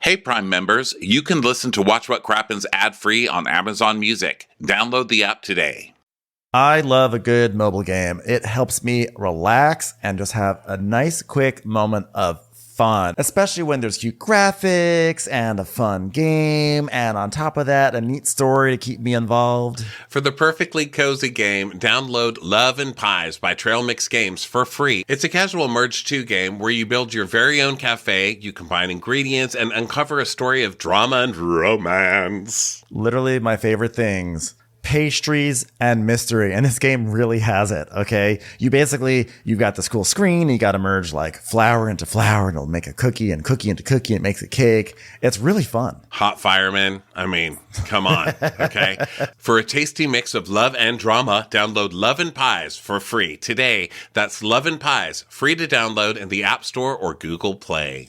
Hey, Prime members, you can listen to Watch What Crappens ad-free on Amazon Music. Download the app today. I love a good mobile game. It helps me relax and just have a nice, quick moment of fun, especially when there's cute graphics and a fun game, and on top of that, a neat story to keep me involved. For the perfectly cozy game, download Love and Pies by Trail Mix Games for free. It's a casual Merge 2 game where you build your very own cafe, you combine ingredients, and uncover a story of drama and romance. Literally my favorite things. Pastries and mystery, and this game really has it. Okay, you've got this cool screen, you got to merge like flour into flour, and it'll make a cookie, and cookie into cookie, and it makes a cake. It's really fun. Hot fireman, I mean, come on. Okay, for a tasty mix of love and drama, download Love and Pies for free today. That's Love and Pies, free to download in the App Store or Google Play.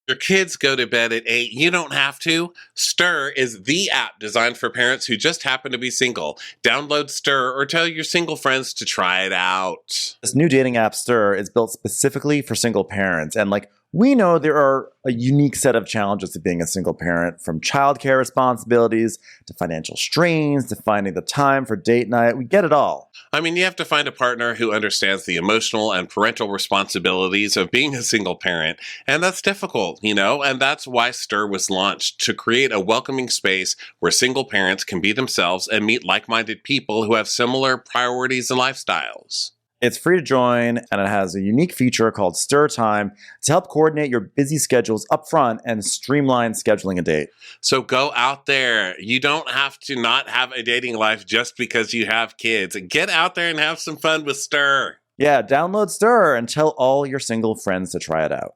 Your kids go to bed at 8. You don't have to. Stir is the app designed for parents who just happen to be single. Download Stir or tell your single friends to try it out. This new dating app, Stir, is built specifically for single parents. And we know there are a unique set of challenges to being a single parent, from childcare responsibilities to financial strains to finding the time for date night. We get it all. I mean, you have to find a partner who understands the emotional and parental responsibilities of being a single parent. And that's difficult, and that's why Stir was launched, to create a welcoming space where single parents can be themselves and meet like-minded people who have similar priorities and lifestyles. It's free to join, and it has a unique feature called Stir Time to help coordinate your busy schedules up front and streamline scheduling a date. So go out there. You don't have to not have a dating life just because you have kids. Get out there and have some fun with Stir. Yeah, download Stir and tell all your single friends to try it out.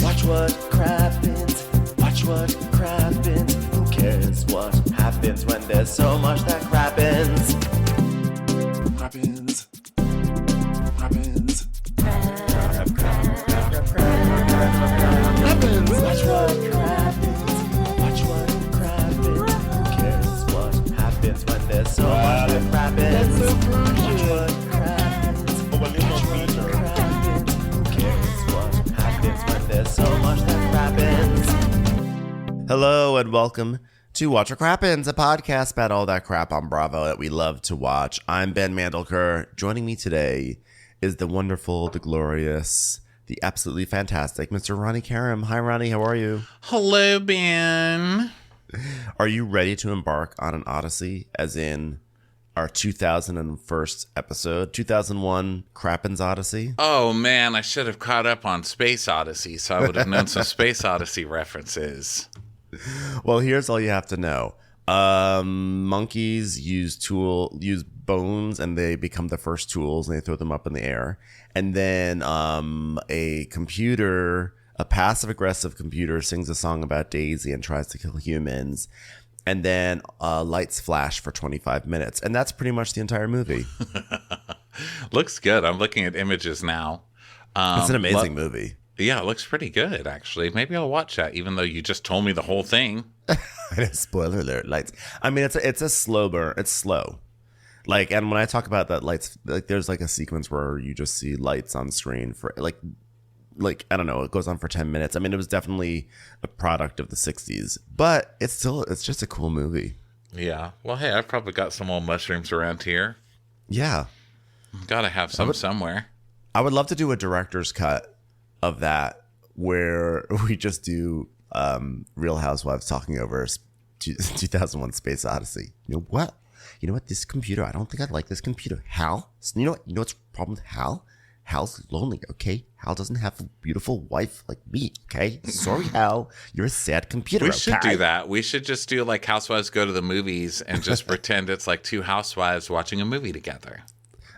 Watch what crappens. Watch what crappens. Who cares what happens when there's so much that crappens? Crappens. Crappens. Crappens. Watch what crappens. Watch what crappens. Who cares what happens when there's so much that crappens? Watch what crappens. Watch what crappens. Who cares what happens when there's so much that crappens? Hello and welcome to Watch What Crappens, a podcast about all that crap on Bravo that we love to watch. I'm Ben Mandelker. Joining me today is the wonderful, the glorious, the absolutely fantastic Mr. Ronnie Karam. Hi, Ronnie. How are you? Hello, Ben. Are you ready to embark on an odyssey, as in our 2001 episode, 2001 Crappens Odyssey? Oh, man, I should have caught up on Space Odyssey, so I would have known some Space Odyssey references. Well, here's all you have to know. Monkeys use bones, and they become the first tools, and they throw them up in the air. And then a passive-aggressive computer sings a song about Daisy and tries to kill humans. And then lights flash for 25 minutes. And that's pretty much the entire movie. Looks good. I'm looking at images now. It's an amazing movie. Yeah, it looks pretty good, actually. Maybe I'll watch that, even though you just told me the whole thing. Spoiler alert, lights. I mean, it's a slow burn. It's slow. And when I talk about that lights, there's a sequence where you just see lights on screen for I don't know, it goes on for 10 minutes. I mean, it was definitely a product of the 60s, but it's just a cool movie. Yeah. Well, hey, I've probably got some old mushrooms around here. Yeah. Gotta have some somewhere. I would love to do a director's cut of that where we just do Real Housewives talking over 2001 Space Odyssey. You know what? This computer, I don't think I like this computer. Hal? You know what's the problem with Hal? Hal's lonely, okay? Hal doesn't have a beautiful wife like me, okay? Sorry, Hal. You're a sad computer, We should do that. We should just do Housewives Go to the Movies and just pretend it's like two housewives watching a movie together.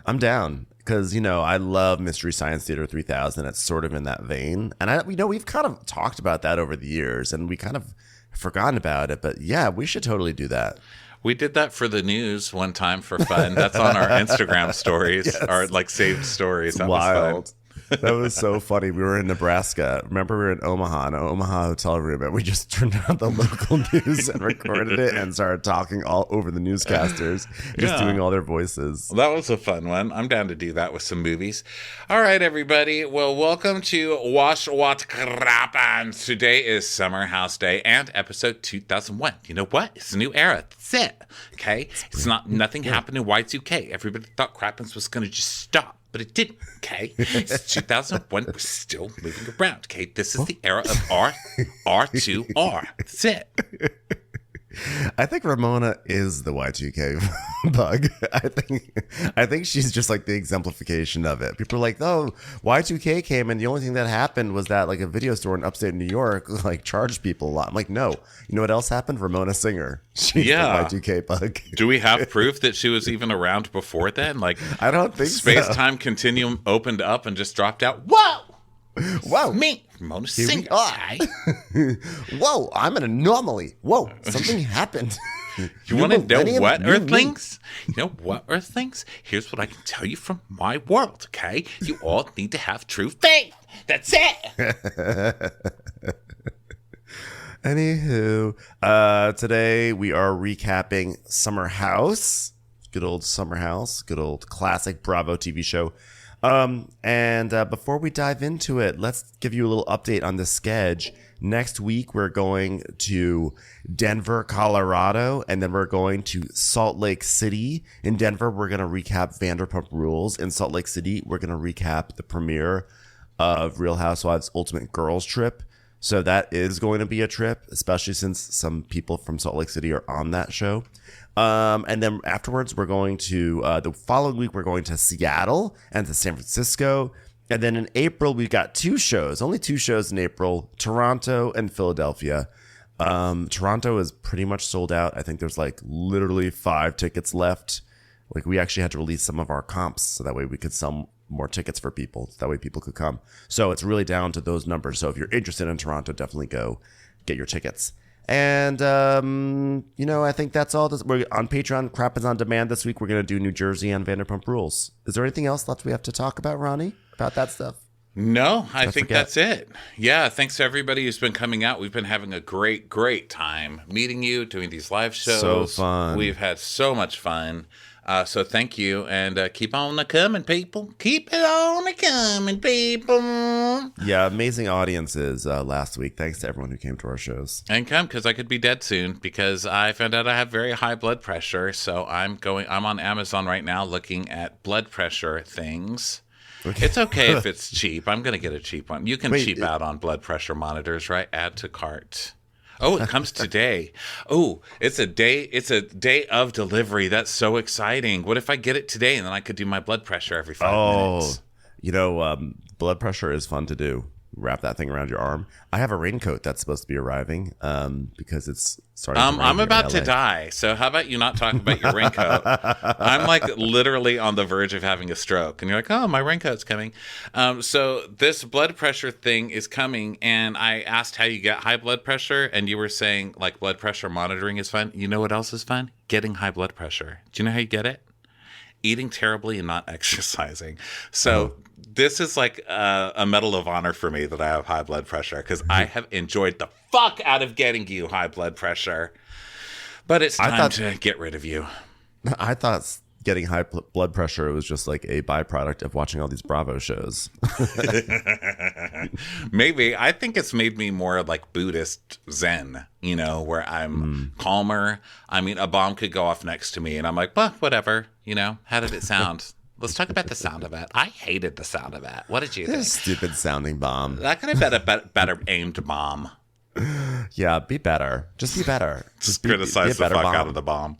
I'm down. Because, I love Mystery Science Theater 3000. It's sort of in that vein. And we've kind of talked about that over the years, and we kind of forgotten about it. But yeah, we should totally do that. We did that for the news one time for fun. That's on our Instagram stories, yes. Our saved stories. That wild. was That was so funny. We were in Nebraska. Remember, we were in Omaha, in an Omaha hotel room, and we just turned on the local news and recorded it and started talking all over the newscasters, just doing all their voices. That was a fun one. I'm down to do that with some movies. All right, everybody. Well, welcome to Wash What Crappens. Today is Summer House Day and episode 2001. You know what? It's a new era. That's it. Okay? It's not, nothing happened in Y2K. Everybody thought Crappens was going to just stop. But it didn't, okay? It's 2001. We're still moving around, okay? This is the era of R2R. That's it. I think Ramona is the Y2K bug. I think she's just like the exemplification of it. People are like, oh, Y2K came and the only thing that happened was that like a video store in upstate New York like charged people a lot. I'm like, no. You know what else happened? Ramona Singer. She's the Y2K bug. Do we have proof that she was even around before then? Like, I don't think Space-time continuum opened up and just dropped out. Whoa! Whoa. Me, Ramona Singer. Whoa, I'm an anomaly. Whoa, something happened. You want to know what, Earthlings? You know what, Earthlings? Here's what I can tell you from my world, okay? You all need to have true faith. That's it. Anywho, today we are recapping Summer House. Good old Summer House. Good old classic Bravo TV show. And before we dive into it, let's give you a little update on the schedule. Next week, we're going to Denver, Colorado, and then we're going to Salt Lake City. In Denver, we're going to recap Vanderpump Rules. In Salt Lake City, we're going to recap the premiere of Real Housewives Ultimate Girls Trip. So that is going to be a trip, especially since some people from Salt Lake City are on that show. And then afterwards, we're going to, the following week, we're going to Seattle and to San Francisco. And then in April, we've got only two shows in April, Toronto and Philadelphia. Toronto is pretty much sold out. I think there's like literally 5 tickets left. Like we actually had to release some of our comps so that way we could sell more tickets for people. So that way people could come. So it's really down to those numbers. So if you're interested in Toronto, definitely go get your tickets. And, I think that's all. We're on Patreon. Crap is on demand this week. We're going to do New Jersey and Vanderpump Rules. Is there anything else left we have to talk about, Ronnie, about that stuff? No, I think that's it. Yeah, thanks to everybody who's been coming out. We've been having a great, great time meeting you, doing these live shows. So fun. We've had so much fun. So thank you, and keep on a coming, people. Keep it on a coming, people. Yeah, amazing audiences last week. Thanks to everyone who came to our shows. And come, because I could be dead soon, because I found out I have very high blood pressure. So I'm on Amazon right now looking at blood pressure things. Okay. It's okay if it's cheap. I'm going to get a cheap one. You can cheap out on blood pressure monitors, right? Add to cart. Oh, it comes today. Oh, it's a day of delivery. That's so exciting. What if I get it today and then I could do my blood pressure every 5 minutes? Blood pressure is fun to do. Wrap that thing around your arm. I have a raincoat that's supposed to be arriving because it's starting to rain I'm about in to LA. die. So how about you not talk about your raincoat? I'm like literally on the verge of having a stroke. And you're like, oh, my raincoat's coming. So this blood pressure thing is coming. And I asked how you get high blood pressure. And you were saying like blood pressure monitoring is fun. You know what else is fun? Getting high blood pressure. Do you know how you get it? Eating terribly and not exercising. So this is like a medal of honor for me that I have high blood pressure because I have enjoyed the fuck out of getting you high blood pressure. But it's time to get rid of you. I thought getting high blood pressure was just like a byproduct of watching all these Bravo shows. Maybe. I think it's made me more like Buddhist Zen, where I'm calmer. I mean, a bomb could go off next to me and I'm like, well, whatever. How did it sound? Let's talk about the sound of it. I hated the sound of it. What did you think? Stupid sounding bomb. That could have been a better aimed bomb. Yeah, be better. Just be better. Just criticize the fuck out of the bomb.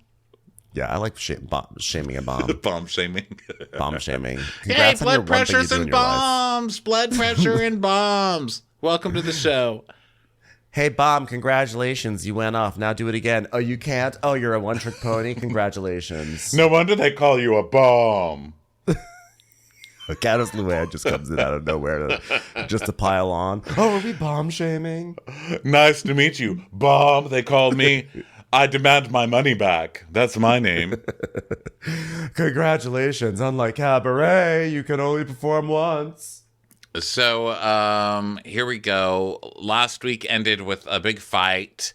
Yeah, I like shaming a bomb. Bomb shaming. Bomb shaming. Hey, blood pressures and bombs. Blood pressure and bombs. Welcome to the show. Hey, bomb, congratulations. You went off. Now do it again. Oh, you can't? Oh, you're a one-trick pony? Congratulations. No wonder they call you a bomb. Candice LeRae just comes in out of nowhere just to pile on. Oh, are we bomb shaming? Nice to meet you. Bomb, they called me. I demand my money back. That's my name. Congratulations. Unlike Cabaret, you can only perform once. So here we go. Last week ended with a big fight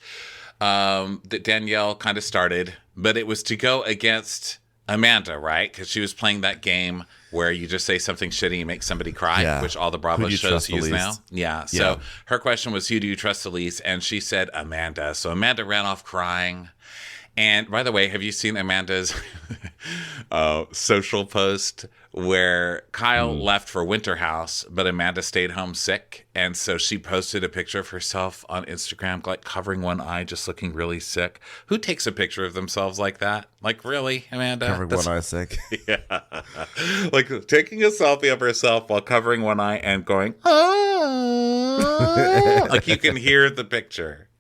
that Danielle kind of started, but it was to go against Amanda, right? Because she was playing that game where you just say something shitty and make somebody cry, Yeah. which all the Who Bravo do you shows trust the use now. least? Yeah. So Yeah. her question was, who do you trust the least? And she said Amanda. So Amanda ran off crying. And by the way, have you seen Amanda's social post where Kyle left for Winter House, but Amanda stayed home sick? And so she posted a picture of herself on Instagram, like covering one eye, just looking really sick. Who takes a picture of themselves like that? Like, really, Amanda? Covering one eye sick. Yeah. Like taking a selfie of herself while covering one eye and going, oh. Like you can hear the picture.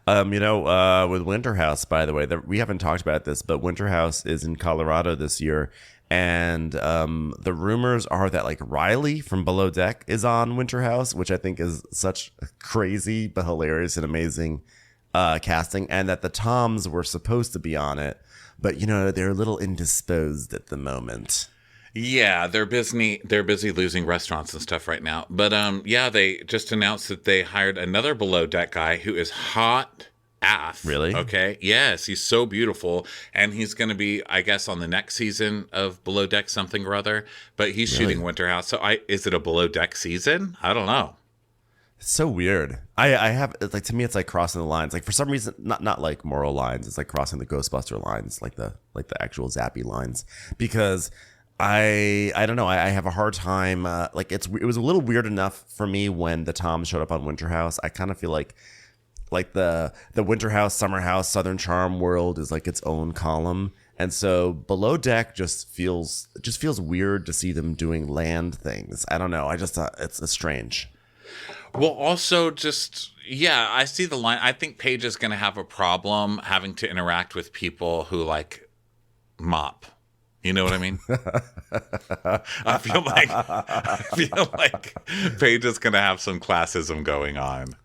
With Winter House, by the way, we haven't talked about this, but Winter House is in Colorado this year. And the rumors are that like Riley from Below Deck is on Winter House, which I think is such crazy but hilarious and amazing casting. And that the Toms were supposed to be on it, but they're a little indisposed at the moment. Yeah, they're busy. They're busy losing restaurants and stuff right now. But they just announced that they hired another Below Deck guy who is hot AF. Really? Okay. Yes, he's so beautiful, and he's going to be, I guess, on the next season of Below Deck something or other. But he's shooting Winter House. So is it a Below Deck season? I don't know. It's so weird. I have like, to me it's like crossing the lines. Like for some reason, not like moral lines. It's like crossing the Ghostbuster lines, like the actual Zappy lines, because I don't know. I have a hard time. It was a little weird enough for me when the Toms showed up on Winter House. I kind of feel like the Winter House, Summer House, Southern Charm world is like its own column, and so Below Deck just feels weird to see them doing land things. I don't know. I just thought it's strange. Well, also I see the line. I think Paige is going to have a problem having to interact with people who like mop. You know what I mean? I feel like Paige is going to have some classism going on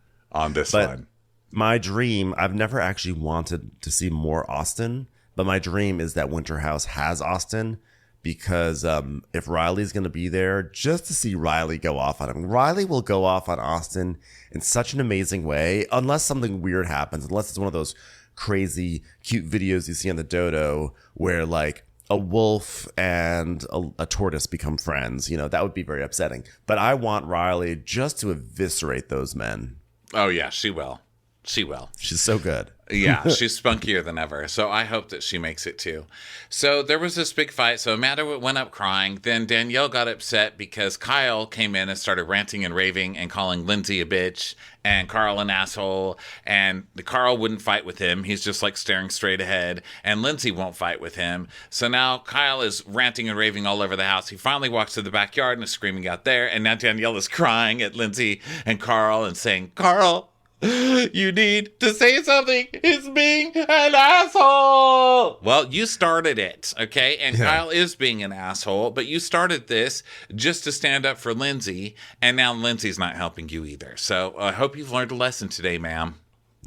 this one. My dream, I've never actually wanted to see more Austin, but my dream is that Winter House has Austin, because if Riley's going to be there, just to see Riley go off on him. Riley will go off on Austin in such an amazing way, unless something weird happens, unless it's one of those crazy cute videos you see on the Dodo where like a wolf and a tortoise become friends. That would be very upsetting. But I want Riley just to eviscerate those men. Oh, yeah, she will. She will. She's so good. Yeah, she's spunkier than ever. So I hope that she makes it too. So there was this big fight. So Amanda went up crying. Then Danielle got upset because Kyle came in and started ranting and raving and calling Lindsay a bitch and Carl an asshole. And Carl wouldn't fight with him. He's just like staring straight ahead. And Lindsay won't fight with him. So now Kyle is ranting and raving all over the house. He finally walks to the backyard and is screaming out there. And now Danielle is crying at Lindsay and Carl and saying, Carl, you need to say something. He's being an asshole. Well, you started it, okay? And Kyle is being an asshole, but you started this just to stand up for Lindsay, and now Lindsay's not helping you either. So I hope you've learned a lesson today, ma'am.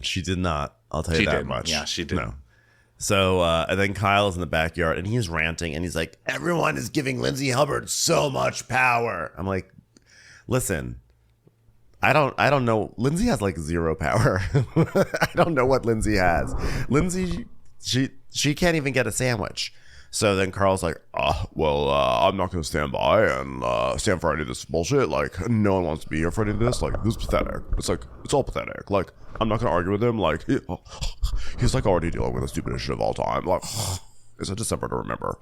She did not. I'll tell you that much. Yeah, she did. No. So and then Kyle's in the backyard, and he's ranting, and he's like, everyone is giving Lindsay Hubbard so much power. I'm like, listen, I don't know. Lindsay has like zero power. I don't know what Lindsay has. Lindsay, she can't even get a sandwich. So then Carl's like, I'm not going to stand by and stand for any of this bullshit. Like, no one wants to be here for any of this. Like, this is pathetic. It's like, it's all pathetic. Like, I'm not going to argue with him. Like, he's like already dealing with the stupidest shit of all time. Like, it's a December to remember.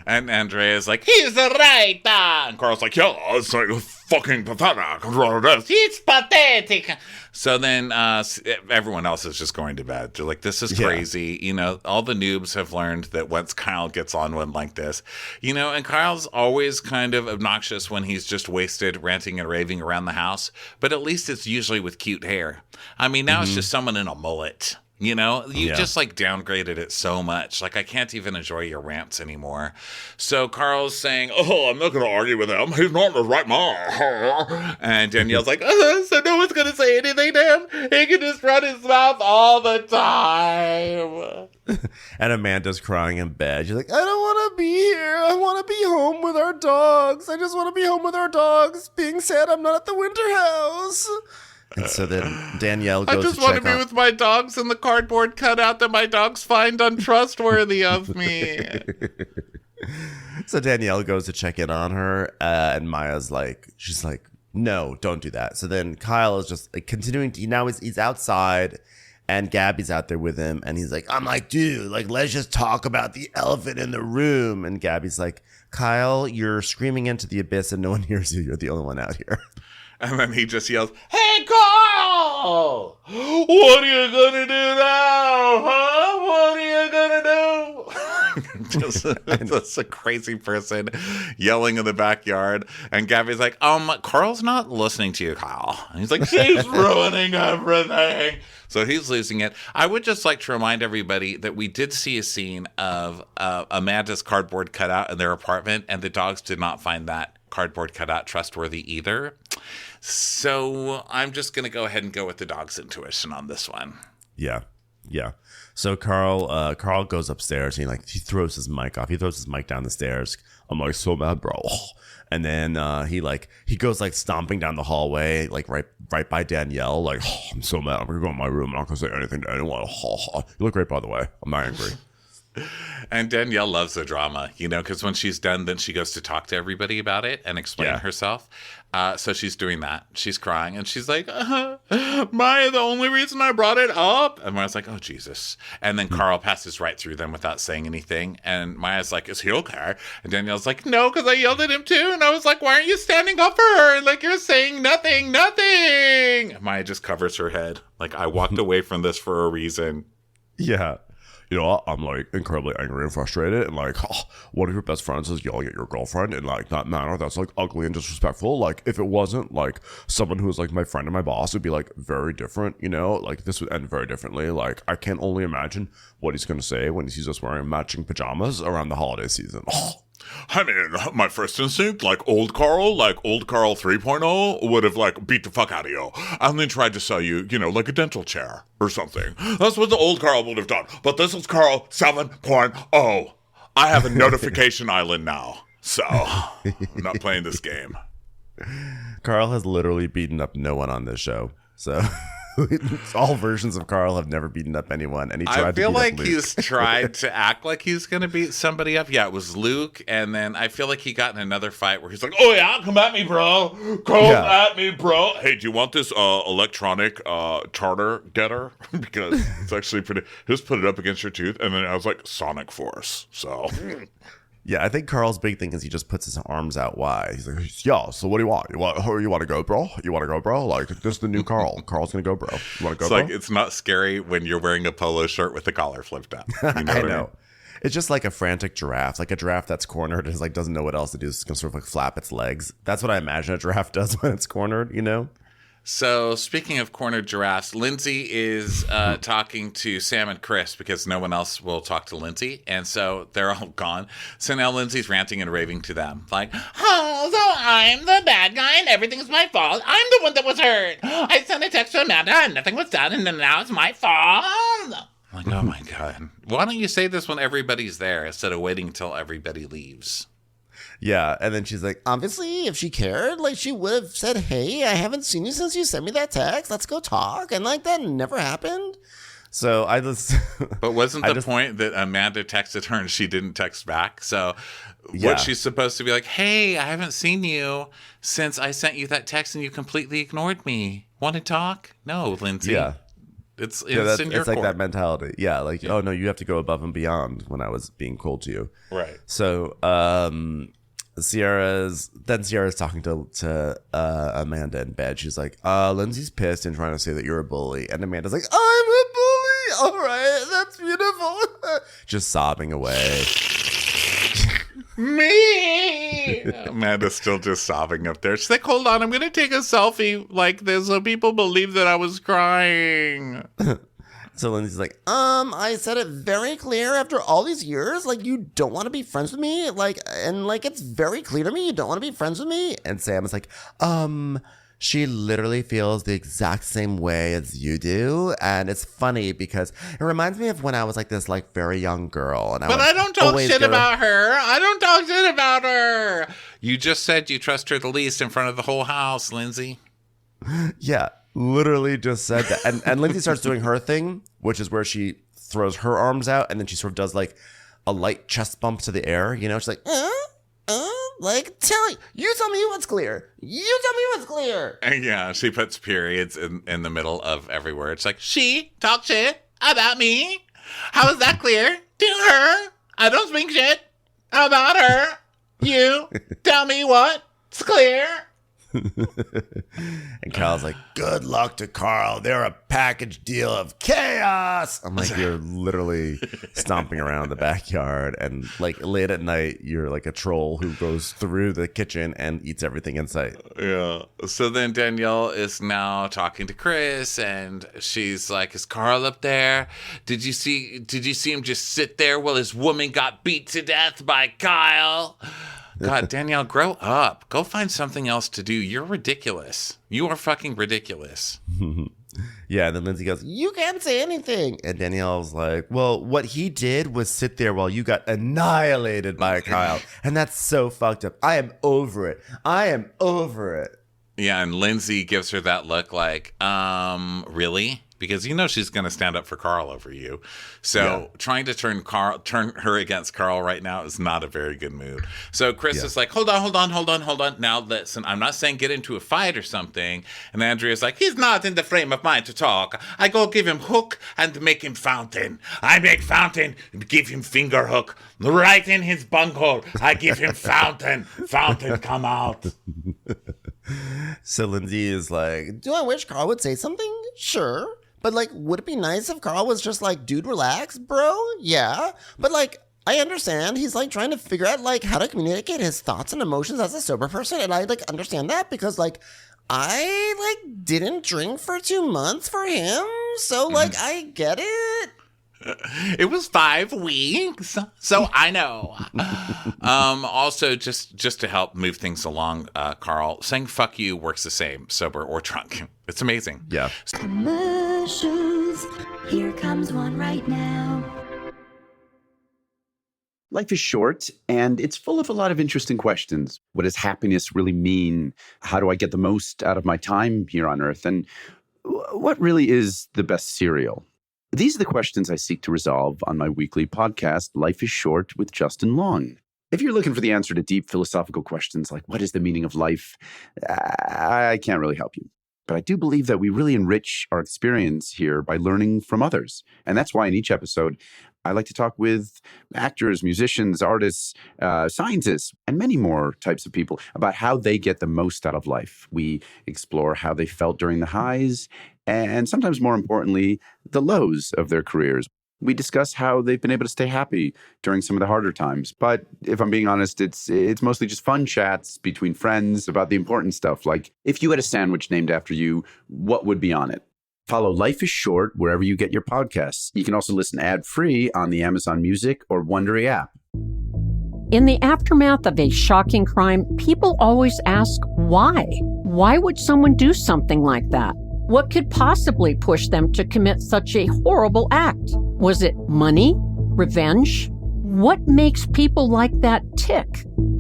And Andrea's like, he's right. And Carl's like, yeah, it's like fucking pathetic. It's pathetic. So then everyone else is just going to bed. They're like, this is crazy. All the noobs have learned that once Kyle gets on one like this, and Kyle's always kind of obnoxious when he's just wasted ranting and raving around the house. But at least it's usually with cute hair. I mean, now it's just someone in a mullet. You know, you Yeah. just like downgraded it so much. Like, I can't even enjoy your rants anymore. So Carl's saying, "Oh, I'm not going to argue with him. He's not in the right mind." And Danielle's like, "So no one's going to say anything to him? He can just run his mouth all the time." And Amanda's crying in bed. She's like, I don't want to be here. I want to be home with our dogs. I just want to be home with our dogs. Being sad I'm not at the winter house. And so then Danielle I goes just to want to check be on... with my dogs and the cardboard cutout that my dogs find untrustworthy of me. So Danielle goes to check in on her, and Maya's like, she's like, no, don't do that. So then Kyle is just like continuing to, now he's outside, and Gabby's out there with him, and he's like, I'm like, dude, like, let's just talk about the elephant in the room. And Gabby's like, Kyle, you're screaming into the abyss and no one hears you. You're the only one out here. And then he just yells, "Hey, Carl! What are you gonna do now, huh? What are you gonna do?" Just a crazy person yelling in the backyard. And Gabby's like, Carl's not listening to you, Kyle. And he's like, "She's ruining everything." So he's losing it. I would just like to remind everybody that we did see a scene of Amanda's cardboard cutout in their apartment, and the dogs did not find that cardboard cutout trustworthy either. So I'm just going to go ahead and go with the dog's intuition on this one. Yeah. Yeah. So Carl goes upstairs and he throws his mic off. He throws his mic down the stairs. I'm like, so mad, bro. And then he goes like stomping down the hallway, like right by Danielle. Like, oh, I'm so mad. I'm gonna go in my room. I'm not gonna say anything to anyone. You look great, by the way. I'm not angry. And Danielle loves the drama, you know, because when she's done, then she goes to talk to everybody about it and explain herself. So she's doing that. She's crying and she's like, Maya, the only reason I brought it up. And Maya's like, oh, Jesus. And then Carl passes right through them without saying anything. And Maya's like, is he okay? And Danielle's like, no, because I yelled at him too. And I was like, why aren't you standing up for her? Like, you're saying nothing. And Maya just covers her head. Like, I walked away from this for a reason. Yeah. You know, I'm like incredibly angry and frustrated, and like, one of your best friends is yelling at your girlfriend in like that manner. That's like ugly and disrespectful. Like, if it wasn't like someone who was like my friend and my boss, it'd be like very different, you know, like this would end very differently. Like, I can only imagine what he's going to say when he sees us wearing matching pajamas around the holiday season. I mean, my first instinct, like old Carl 3.0 would have like beat the fuck out of you and then tried to sell you, you know, like a dental chair or something. That's what the old Carl would have done. But this is Carl 7.0. I have a notification island now, so I'm not playing this game. Carl has literally beaten up no one on this show, so all versions of Carl have never beaten up anyone, and he tried I feel to beat like up Luke. he's tried to act like he's going to beat somebody up. Yeah, it was Luke, and then I feel like he got in another fight where he's like, oh yeah, come at me, bro. Come at me, bro. Hey, do you want this electronic charter getter? Because it's actually pretty, just put it up against your tooth, and then I was like, Sonic Force, so... Yeah, I think Carl's big thing is he just puts his arms out wide. He's like, yeah, so what do you want? You want to go, bro? You want to go, bro? Like, this is the new Carl. Carl's going to go, bro. You want to go, It's bro? like, it's not scary when you're wearing a polo shirt with the collar flipped up. You know I what know. mean? It's just like a frantic giraffe, like a giraffe that's cornered and like doesn't know what else to do. It's going to sort of like flap its legs. That's what I imagine a giraffe does when it's cornered, you know? So, speaking of cornered giraffes, Lindsay is talking to Sam and Chris because no one else will talk to Lindsay. And so they're all gone. So now Lindsay's ranting and raving to them. Like, oh, so I'm the bad guy and everything's my fault. I'm the one that was hurt. I sent a text to Amanda and nothing was done and then now it's my fault. I'm like, oh my God. Why don't you say this when everybody's there instead of waiting until everybody leaves? Yeah, and then she's like, obviously, if she cared, like, she would have said, hey, I haven't seen you since you sent me that text. Let's go talk. And, like, that never happened. So I just... But wasn't the point that Amanda texted her and she didn't text back? So what she's supposed to be like, hey, I haven't seen you since I sent you that text and you completely ignored me. Want to talk? No, Lindsay. Yeah. It's in your it's like court. that mentality. Yeah, like, oh, no, you have to go above and beyond when I was being cold to you. Right. So, Sierra's talking to Amanda in bed. She's like, Lindsay's pissed and trying to say that you're a bully. And Amanda's like, I'm a bully. All right, that's beautiful. Just sobbing away. Me! Amanda's still just sobbing up there. She's like, hold on, I'm going to take a selfie like this so people believe that I was crying. So Lindsay's like, I said it very clear after all these years, like, you don't want to be friends with me, like, and like, it's very clear to me you don't want to be friends with me. And Sam is like, she literally feels the exact same way as you do. And it's funny because it reminds me of when I was like this like very young girl. And I don't talk shit about her. I don't talk shit about her. You just said you trust her the least in front of the whole house, Lindsay. Yeah, literally just said that. And Lindsay starts doing her thing, which is where she throws her arms out and then she sort of does like a light chest bump to the air. You know, she's like, like, you tell me what's clear. You tell me what's clear. And yeah, she puts periods in the middle of every word. It's like, she talk shit about me. How is that clear to her? I don't speak shit about her. You tell me what's clear. And Carl's like, good luck to Carl. They're a package deal of chaos. I'm like, you're literally stomping around the backyard. And like late at night, you're like a troll who goes through the kitchen and eats everything in sight. Yeah. So then Danielle is now talking to Chris and she's like, is Carl up there? Did you see him just sit there while his woman got beat to death by Kyle? God, Danielle, grow up. Go find something else to do. You're ridiculous. You are fucking ridiculous. Yeah, and then Lindsay goes, you can't say anything. And Danielle's like, well, what he did was sit there while you got annihilated by Kyle. And that's so fucked up. I am over it. I am over it. Yeah, and Lindsay gives her that look like, really? Because you know she's going to stand up for Carl over you. So trying to turn her against Carl right now is not a very good mood. So Chris is like, hold on. Now listen, I'm not saying get into a fight or something. And Andrea's like, he's not in the frame of mind to talk. I go give him hook and make him fountain. I make fountain, give him finger hook. Right in his bunghole. I give him fountain. Fountain, come out. So Lindsay is like, do I wish Carl would say something? Sure. But, like, would it be nice if Carl was just like, dude, relax, bro? Yeah. But, like, I understand he's, like, trying to figure out, like, how to communicate his thoughts and emotions as a sober person. And I, like, understand that because, like, I, like, didn't drink for 2 months for him. So, like, I get it. It was 5 weeks, so I know. Also, just to help move things along, Carl, saying fuck you works the same, sober or drunk. It's amazing. Yeah. Commercials. Here comes one right now. Life is short, and it's full of a lot of interesting questions. What does happiness really mean? How do I get the most out of my time here on Earth? And what really is the best cereal? These are the questions I seek to resolve on my weekly podcast, Life is Short with Justin Long. If you're looking for the answer to deep philosophical questions like what is the meaning of life, I can't really help you. But I do believe that we really enrich our experience here by learning from others. And that's why in each episode, I like to talk with actors, musicians, artists, scientists, and many more types of people about how they get the most out of life. We explore how they felt during the highs and sometimes more importantly, the lows of their careers. We discuss how they've been able to stay happy during some of the harder times. But if I'm being honest, it's mostly just fun chats between friends about the important stuff. Like if you had a sandwich named after you, what would be on it? Follow Life is Short wherever you get your podcasts. You can also listen ad-free on the Amazon Music or Wondery app. In the aftermath of a shocking crime, people always ask why? Why would someone do something like that? What could possibly push them to commit such a horrible act? Was it money? Revenge? What makes people like that tick?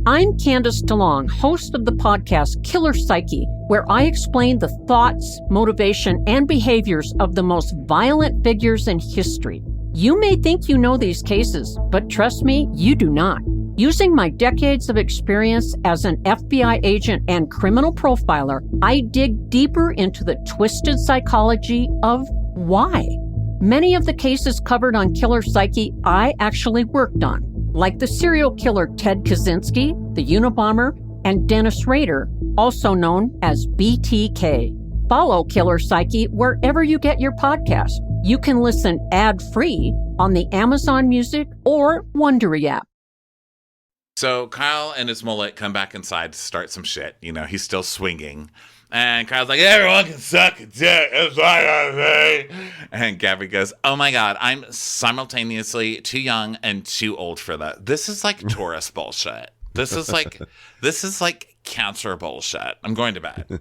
I'm Candace DeLong, host of the podcast Killer Psyche, where I explain the thoughts, motivation, and behaviors of the most violent figures in history. You may think you know these cases, but trust me, you do not. Using my decades of experience as an FBI agent and criminal profiler, I dig deeper into the twisted psychology of why. Many of the cases covered on Killer Psyche I actually worked on, like the serial killer Ted Kaczynski, the Unabomber, and Dennis Rader, also known as BTK. Follow Killer Psyche wherever you get your podcast. You can listen ad-free on the Amazon Music or Wondery app. So Kyle and his mullet come back inside to start some shit. You know, he's still swinging. And Kyle's like, everyone can suck a dick. That's what I gotta say. And Gabby goes, oh my God, I'm simultaneously too young and too old for that. This is like Taurus bullshit. This is like Cancer bullshit. I'm going to bed.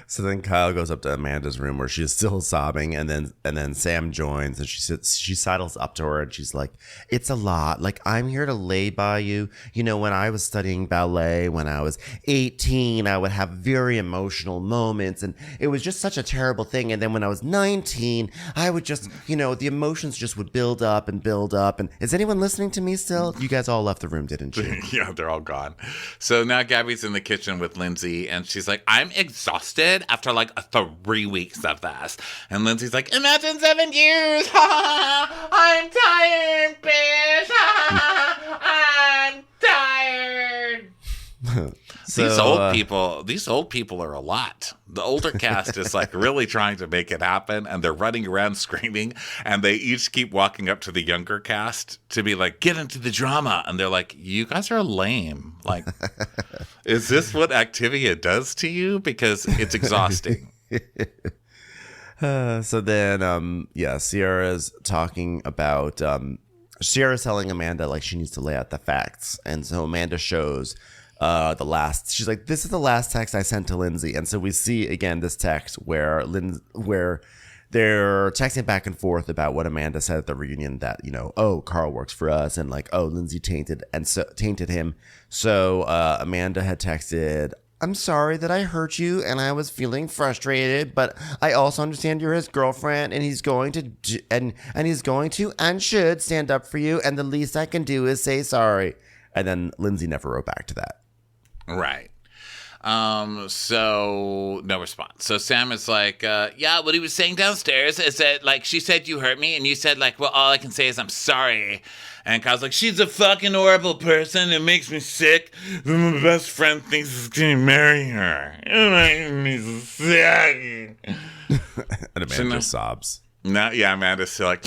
So then Kyle goes up to Amanda's room where she's still sobbing, and then Sam joins, and she sidles up to her and she's like, it's a lot. Like, I'm here to lay by you. You know, when I was studying ballet when I was 18, I would have very emotional moments, and it was just such a terrible thing. And then when I was 19, I would just, you know, the emotions just would build up and build up. And is anyone listening to me still? You guys all left the room, didn't you? Yeah, they're all gone. So now Gabby's in the kitchen with Lindsay, and she's like, I'm exhausted after like 3 weeks of this. And Lindsay's like, imagine 7 years. I'm tired, bitch. I'm tired. These old people are a lot. The older cast is like really trying to make it happen, and they're running around screaming, and they each keep walking up to the younger cast to be like, get into the drama. And they're like, you guys are lame. Like, is this what Activia does to you? Because it's exhausting. So then, Sierra's talking about, Sierra's telling Amanda like she needs to lay out the facts. And so Amanda shows she's like, this is the last text I sent to Lindsay. And so we see again this text where they're texting back and forth about what Amanda said at the reunion, that, you know, oh, Carl works for us, and like, oh, Lindsay tainted him. So Amanda had texted, I'm sorry that I hurt you and I was feeling frustrated, but I also understand you're his girlfriend, and he's going to and should stand up for you, and the least I can do is say sorry. And then Lindsay never wrote back to that. Right. So no response. So Sam is like, yeah, what he was saying downstairs is that, like, she said you hurt me, and you said, like, well, all I can say is I'm sorry. And Kyle's like, she's a fucking horrible person. It makes me sick. My best friend thinks he's gonna marry her. It makes me sick. And Amanda sobs. No, yeah, Amanda's still like...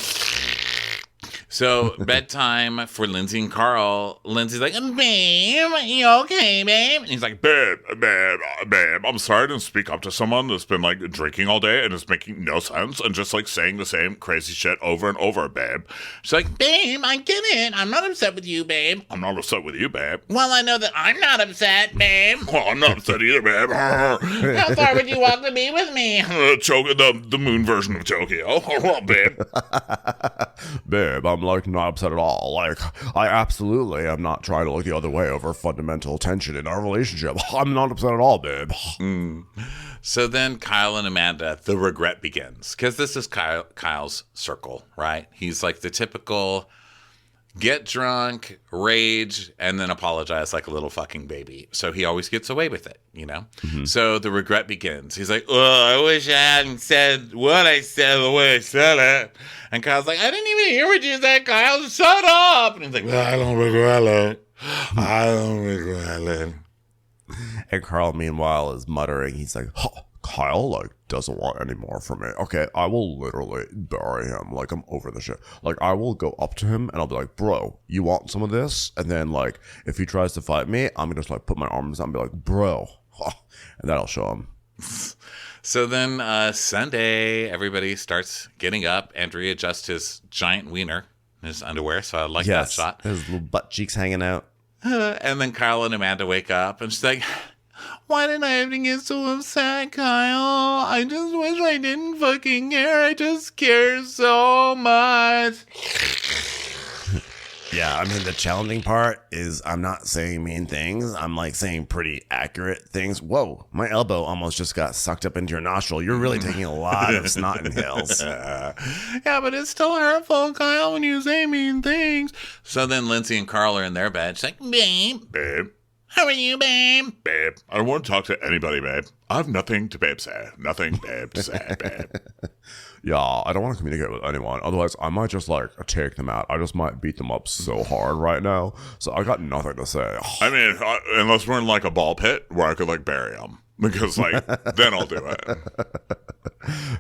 So, bedtime for Lindsay and Carl. Lindsay's like, babe, you okay, babe? And he's like, babe, I'm sorry I didn't speak up to someone that's been, like, drinking all day and is making no sense and just, like, saying the same crazy shit over and over, babe. She's like, babe, I get it. I'm not upset with you, babe. I'm not upset with you, babe. Well, I know that I'm not upset, babe. Well, I'm not upset either, babe. How far would you walk to be with me? The moon version of Tokyo. Babe. Babe, I'm like not upset at all. Like, I absolutely am not trying to look the other way over fundamental tension in our relationship. I'm not upset at all, babe. So then Kyle and Amanda, the regret begins, because this is Kyle's circle, right? He's like the typical get drunk, rage, and then apologize like a little fucking baby. So he always gets away with it, you know? Mm-hmm. So the regret begins. He's like, oh, I wish I hadn't said what I said the way I said it. And Kyle's like, I didn't even hear what you said, Kyle. Shut up. And he's like, well, I don't regret it. I don't regret it. And Carl, meanwhile, is muttering. He's like, Kyle, like, doesn't want any more from me. Okay, I will literally bury him. Like, I'm over the shit. Like, I will go up to him and I'll be like, bro, you want some of this? And then, like, if he tries to fight me, I'm gonna just, like, put my arms out and be like, bro. And that'll show him. So then Sunday, everybody starts getting up. Andrew adjusts his giant wiener in his underwear, so I like that shot. His little butt cheeks hanging out. And then Kyle and Amanda wake up, and she's like, why did I have to get so upset, Kyle? I just wish I didn't fucking care. I just care so much. Yeah, I mean, the challenging part is I'm not saying mean things. I'm like saying pretty accurate things. Whoa, my elbow almost just got sucked up into your nostril. You're really taking a lot of snot inhales. Yeah, but it's still hurtful, Kyle, when you say mean things. So then Lindsay and Carl are in their bed. She's like, babe. How are you, babe? Babe, I don't want to talk to anybody, babe. I have nothing to babe say. Nothing, babe, to say, babe. Yeah, I don't want to communicate with anyone. Otherwise, I might just, like, take them out. I just might beat them up so hard right now. So I got nothing to say. I mean, unless we're in, like, a ball pit where I could, like, bury them. Because, like, then I'll do it.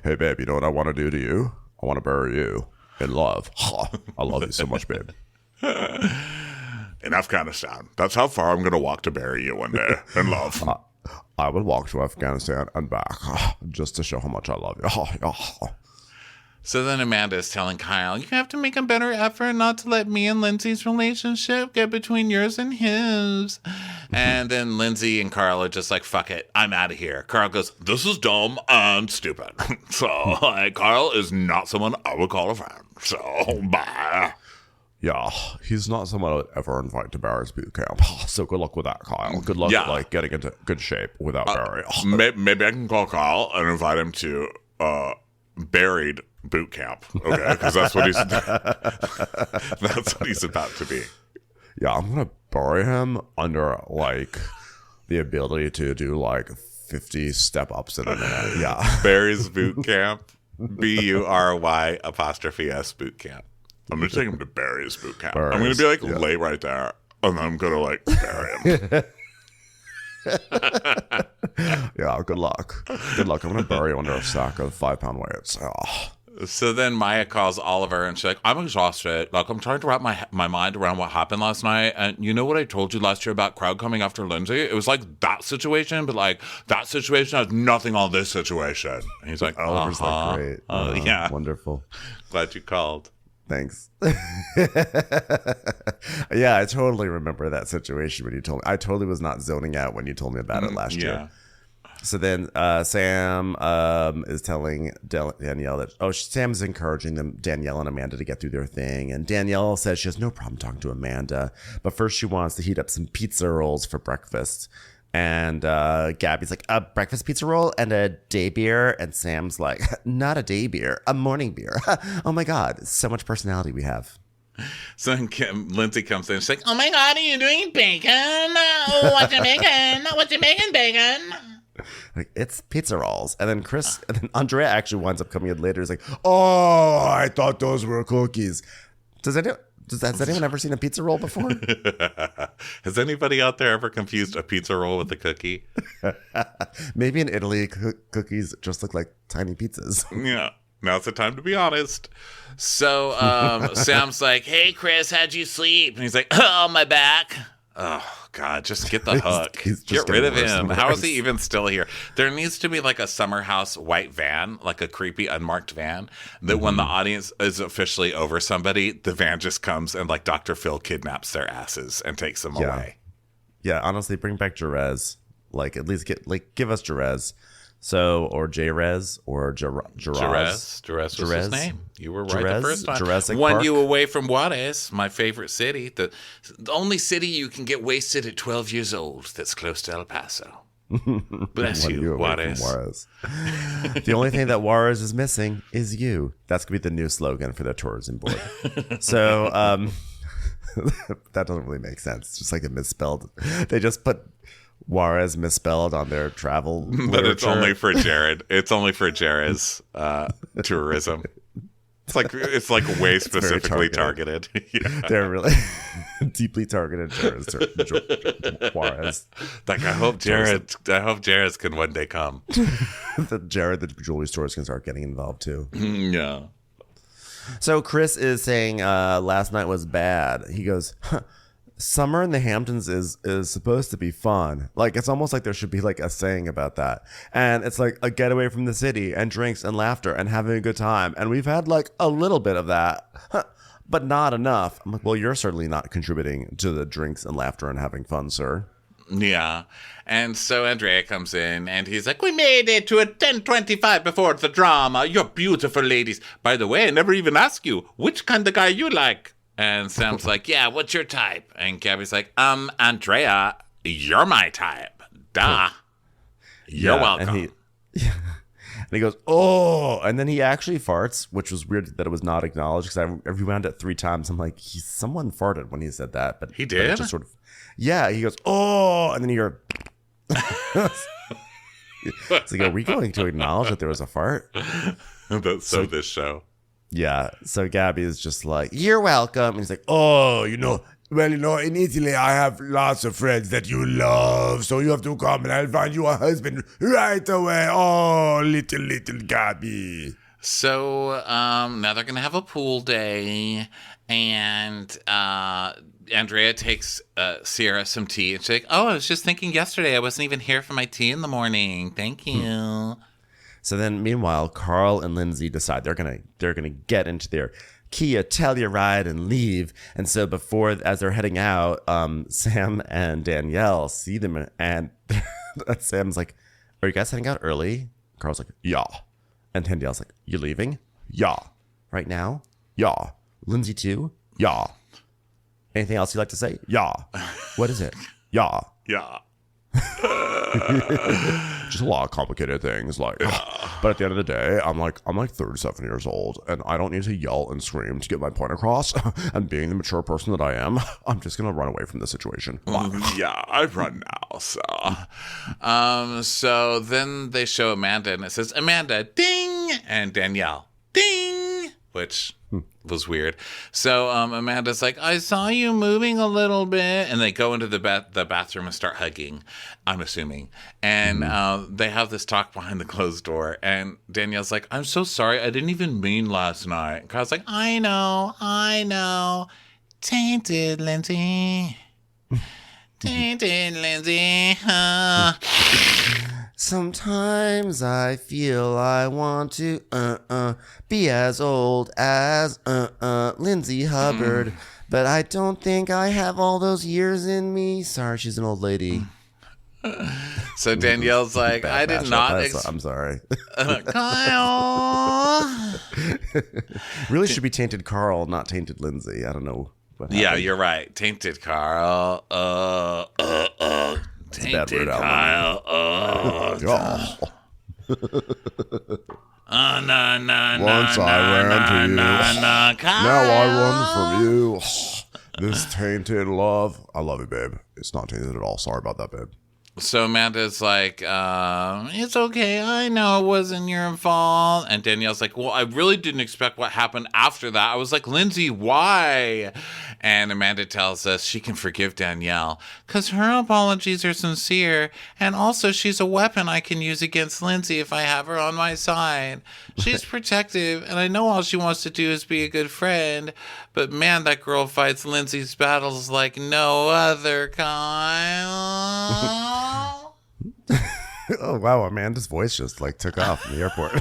Hey, babe, you know what I want to do to you? I want to bury you in love. I love you so much, babe. in Afghanistan. That's how far I'm going to walk to bury you one day in love. I would walk to Afghanistan and back just to show how much I love you. So then Amanda is telling Kyle, you have to make a better effort not to let me and Lindsay's relationship get between yours and his. And then Lindsay and Carl are just like, fuck it, I'm out of here. Carl goes, this is dumb and stupid. So Carl is not someone I would call a friend. So bye. Yeah, he's not someone I would ever invite to Barry's boot camp. So good luck with that, Kyle. Good luck like getting into good shape without Barry. Maybe I can call Kyle and invite him to buried boot camp. Okay, because that's what he's about to be. Yeah, I'm gonna bury him under like the ability to do like 50 step ups in a minute. Yeah, Barry's boot camp. BURY''S boot camp. I'm gonna take him to Barry's boot camp. Barry's, I'm gonna be like lay right there, and then I'm gonna like bury him. Yeah, good luck. Good luck. I'm gonna bury you under a stack of 5-pound weights. Oh. So then Maya calls Oliver and she's like, I'm exhausted. Like, I'm trying to wrap my mind around what happened last night. And you know what I told you last year about crowd coming after Lindsay? It was like that situation, but like that situation has nothing on this situation. And he's like, Oliver's like, great. Yeah. Wonderful. Glad you called. Thanks. Yeah, I totally remember that situation when you told me. I totally was not zoning out when you told me about it last year. So then Sam is telling Danielle that, Sam's encouraging Danielle and Amanda to get through their thing. And Danielle says she has no problem talking to Amanda. But first she wants to heat up some pizza rolls for breakfast. And Gabby's like, a breakfast pizza roll and a day beer. And Sam's like, not a day beer, a morning beer. Oh my God, so much personality we have. So Lindsay comes in and she's like, oh my God, are you doing bacon? Oh, what you making? What you making, bacon? Like, it's pizza rolls. And then Andrea actually winds up coming in later. He's like, oh, I thought those were cookies. Has anyone ever seen a pizza roll before? Has anybody out there ever confused a pizza roll with a cookie? Maybe in Italy, cookies just look like tiny pizzas. Yeah. Now's the time to be honest. So Sam's like, hey, Chris, how'd you sleep? And he's like, oh, my back. Oh, God, just get the hook. Get rid of him. How is he even still here? There needs to be like a summer house white van, like a creepy unmarked van, that when the audience is officially over somebody, the van just comes and like Dr. Phil kidnaps their asses and takes them away. Yeah, honestly, bring back Jerez. Like, at least give us Jerez. So, or J-Rez, or Jerez. Jerez was his name. You were right the first time. Jurassic One Park. you away from Juarez, my favorite city. The only city you can get wasted at 12 years old that's close to El Paso. Bless you, Juarez. The only thing that Juarez is missing is you. That's going to be the new slogan for the tourism board. So, that doesn't really make sense. It's just like a misspelled. They just put Juarez misspelled on their travel But literature. it's only for Jared. It's only for Jared's tourism. It's like way specifically targeted. Yeah. They're really deeply targeted Juarez. Like I hope Jared can one day come. The jewelry stores can start getting involved too. Yeah. So Chris is saying last night was bad. He goes, summer in the Hamptons is supposed to be fun. Like, it's almost like there should be like a saying about that. And it's like a getaway from the city and drinks and laughter and having a good time. And we've had like a little bit of that, but not enough. I'm like, well, you're certainly not contributing to the drinks and laughter and having fun, sir. Yeah. And so Andrea comes in and he's like, we made it to a 10:25 before the drama. You're beautiful ladies. By the way, I never even asked you, which kind of guy you like? And Sam's like, yeah, what's your type? And Gabby's like, Andrea, you're my type. Duh. You're welcome. And he goes, oh, and then he actually farts, which was weird that it was not acknowledged because I rewound it 3 times. I'm like, someone farted when he said that. But he did? But just sort of, yeah, he goes, oh, and then you hear, it's like, are we going to acknowledge that there was a fart? That's so this show. Yeah, so Gabby is just like, you're welcome. And he's like, oh, in Italy, I have lots of friends that you love. So you have to come and I'll find you a husband right away. Oh, little Gabby. So now they're going to have a pool day, and Andrea takes Sierra some tea, and she's like, "Oh, I was just thinking yesterday I wasn't even here for my tea in the morning. Thank you." So then, meanwhile, Carl and Lindsay decide they're gonna get into their Kia Telluride and leave. And so as they're heading out, Sam and Danielle see them, and Sam's like, "Are you guys heading out early?" Carl's like, "Yeah," and Danielle's like, "You leaving?" "Yeah." "Right now?" "Yeah." "Lindsay too?" "Yeah." "Anything else you'd like to say?" "Yeah." "What is it?" "Yeah." Yeah. Just a lot of complicated things, like. But at the end of the day, I'm like 37 years old, and I don't need to yell and scream to get my point across. And being the mature person that I am, I'm just gonna run away from the situation. Yeah, I've run now, so. So then they show Amanda, and it says, Amanda, ding, and Danielle, ding, which was weird. So Amanda's like, I saw you moving a little bit. And they go into the bathroom and start hugging, I'm assuming. And they have this talk behind the closed door. And Danielle's like, I'm so sorry. I didn't even mean last night. And Kyle's like, I know. Tainted, Lindsay. Tainted, Lindsay. Sometimes I feel I want to be as old as Lindsay Hubbard, but I don't think I have all those years in me. Sorry, she's an old lady. So Danielle's like, I did not. I'm sorry. Kyle. Really should be Tainted Carl, not Tainted Lindsay. I don't know what happened. Yeah, you're right. Tainted Carl. Bad word, Kyle. Once I ran to you. Now I run from you. This tainted love. I love you, babe. It's not tainted at all. Sorry about that, babe. So Amanda's like, it's okay. I know it wasn't your fault. And Danielle's like, well, I really didn't expect what happened after that. I was like, Lindsay, why? And Amanda tells us she can forgive Danielle because her apologies are sincere. And also she's a weapon I can use against Lindsay if I have her on my side. She's protective, and I know all she wants to do is be a good friend. But man, that girl fights Lindsay's battles like no other, Kyle. Oh, wow. Amanda's voice just like took off in the airport.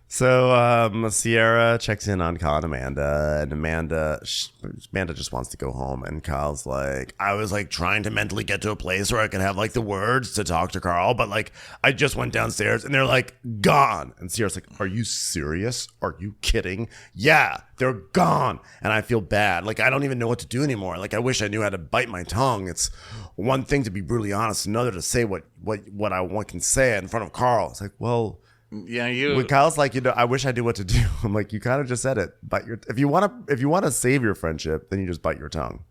So Sierra checks in on Kyle and Amanda, and Amanda just wants to go home. And Kyle's like, I was like trying to mentally get to a place where I could have like the words to talk to Carl, but like I just went downstairs and they're like gone. And Sierra's like, are you serious? Are you kidding? Yeah, they're gone. And I feel bad. Like I don't even know what to do anymore. Like I wish I knew how to bite my tongue. It's one thing to be brutally honest, another to say what I can say in front of Carl. It's like, well. Yeah, when Kyle's like, I wish I knew what to do. I'm like, you kind of just said it. If you want to save your friendship, then you just bite your tongue.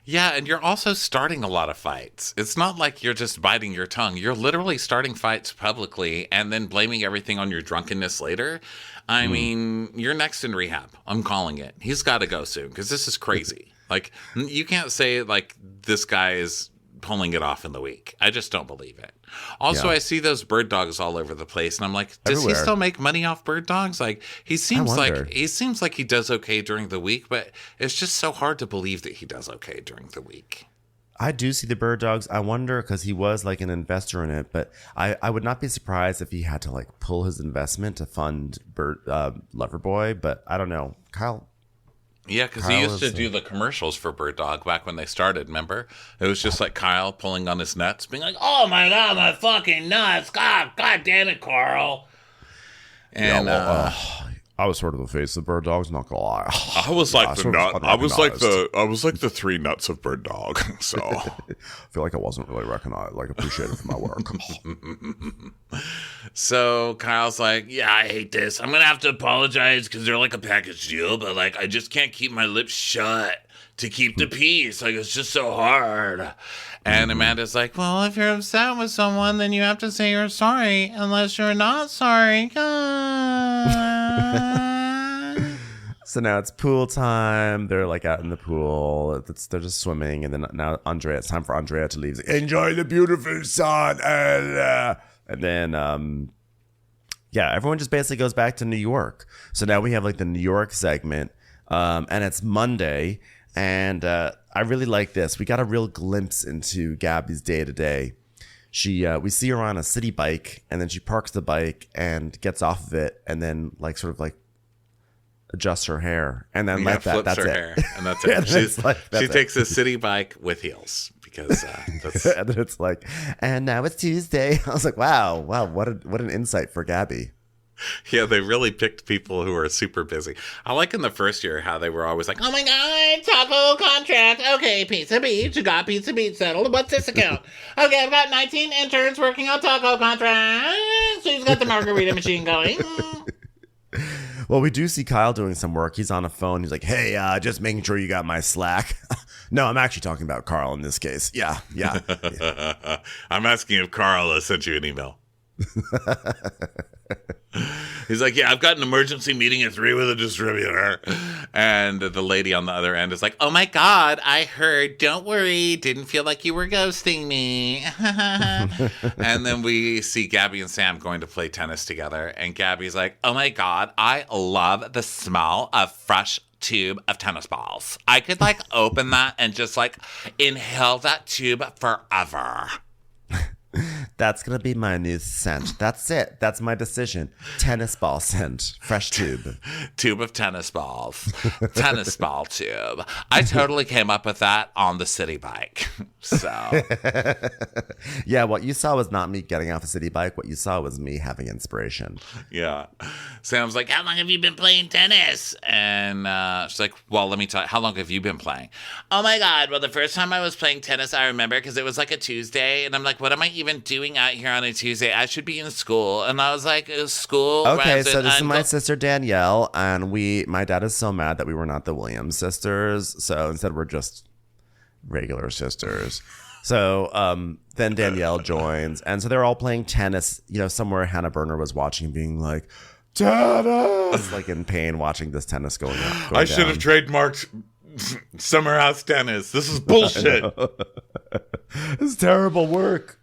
Yeah, and you're also starting a lot of fights. It's not like you're just biting your tongue. You're literally starting fights publicly and then blaming everything on your drunkenness later. I mean, you're next in rehab. I'm calling it. He's got to go soon because this is crazy. Like, you can't say like this guy is pulling it off in the week. I just don't believe it. Also, I see those bird dogs all over the place, and I'm like, does he still make money off bird dogs? Like, he seems like he does okay during the week, but it's just so hard to believe that he does okay during the week. I do see the bird dogs. I wonder because he was like an investor in it, but I would not be surprised if he had to like pull his investment to fund Loverboy. But I don't know, Kyle. Yeah, because he used to do the commercials for Bird Dog back when they started, remember? It was just like Kyle pulling on his nuts, being like, oh my God, my fucking nuts. God damn it, Carl. And I was sort of the face of Bird Dogs, not gonna lie. I was like the nut. I was like the three nuts of Bird Dog. So I feel like I wasn't really appreciated for my work. So Kyle's like, yeah, I hate this. I'm gonna have to apologize because they're like a package deal, but like I just can't keep my lips shut to keep the peace. Like it's just so hard. And Amanda's like, well, if you're upset with someone, then you have to say you're sorry, unless you're not sorry. So now it's pool time. They're like out in the pool. They're just swimming. And then now it's time for Andrea to leave. Enjoy the beautiful sun. And And then, yeah, everyone just basically goes back to New York. So now we have like the New York segment, and it's Monday. And I really like this. We got a real glimpse into Gabby's day to day. We see her on a city bike, and then she parks the bike and gets off of it, and then like sort of like adjusts her hair, and then like that. That's her it. hair, and that's it. She takes a city bike with heels because that's. And then it's like, and now it's Tuesday. I was like, wow, what an insight for Gabby. Yeah, they really picked people who are super busy. I like in the first year how they were always like, oh my God, taco contract. Okay, Pizza Beach. You got Pizza Beach settled. What's this account? Okay, I've got 19 interns working on taco contract. She's got the margarita machine going. Well, we do see Kyle doing some work. He's on a phone. He's like, hey, just making sure you got my Slack. No, I'm actually talking about Carl in this case. Yeah. I'm asking if Carl has sent you an email. He's like, yeah, I've got an emergency meeting at 3 with a distributor. And the lady on the other end is like, oh my God, I heard. Don't worry. Didn't feel like you were ghosting me. And then we see Gabby and Sam going to play tennis together. And Gabby's like, oh my God, I love the smell of fresh tube of tennis balls. I could like open that and just like inhale that tube forever. That's going to be my new scent. That's it. That's my decision. Tennis ball scent. Fresh tube. Tube of tennis balls. Tennis ball tube. I totally came up with that on the city bike. So. Yeah, what you saw was not me getting off a city bike. What you saw was me having inspiration. Yeah. Sam's like, how long have you been playing tennis? And she's like, well, let me tell you, how long have you been playing? Oh my God. Well, the first time I was playing tennis, I remember because it was like a Tuesday. And I'm like, what am I even doing out here on a Tuesday? I should be in school. And I was like, school? Okay, so this is my sister Danielle. And my dad is so mad that we were not the Williams sisters. So instead we're just regular sisters. So then Danielle joins. And so they're all playing tennis, somewhere Hannah Berner was watching, being like, tennis! Like in pain watching this tennis going on. I should have trademarked Summer House Tennis. This is bullshit. This is terrible work.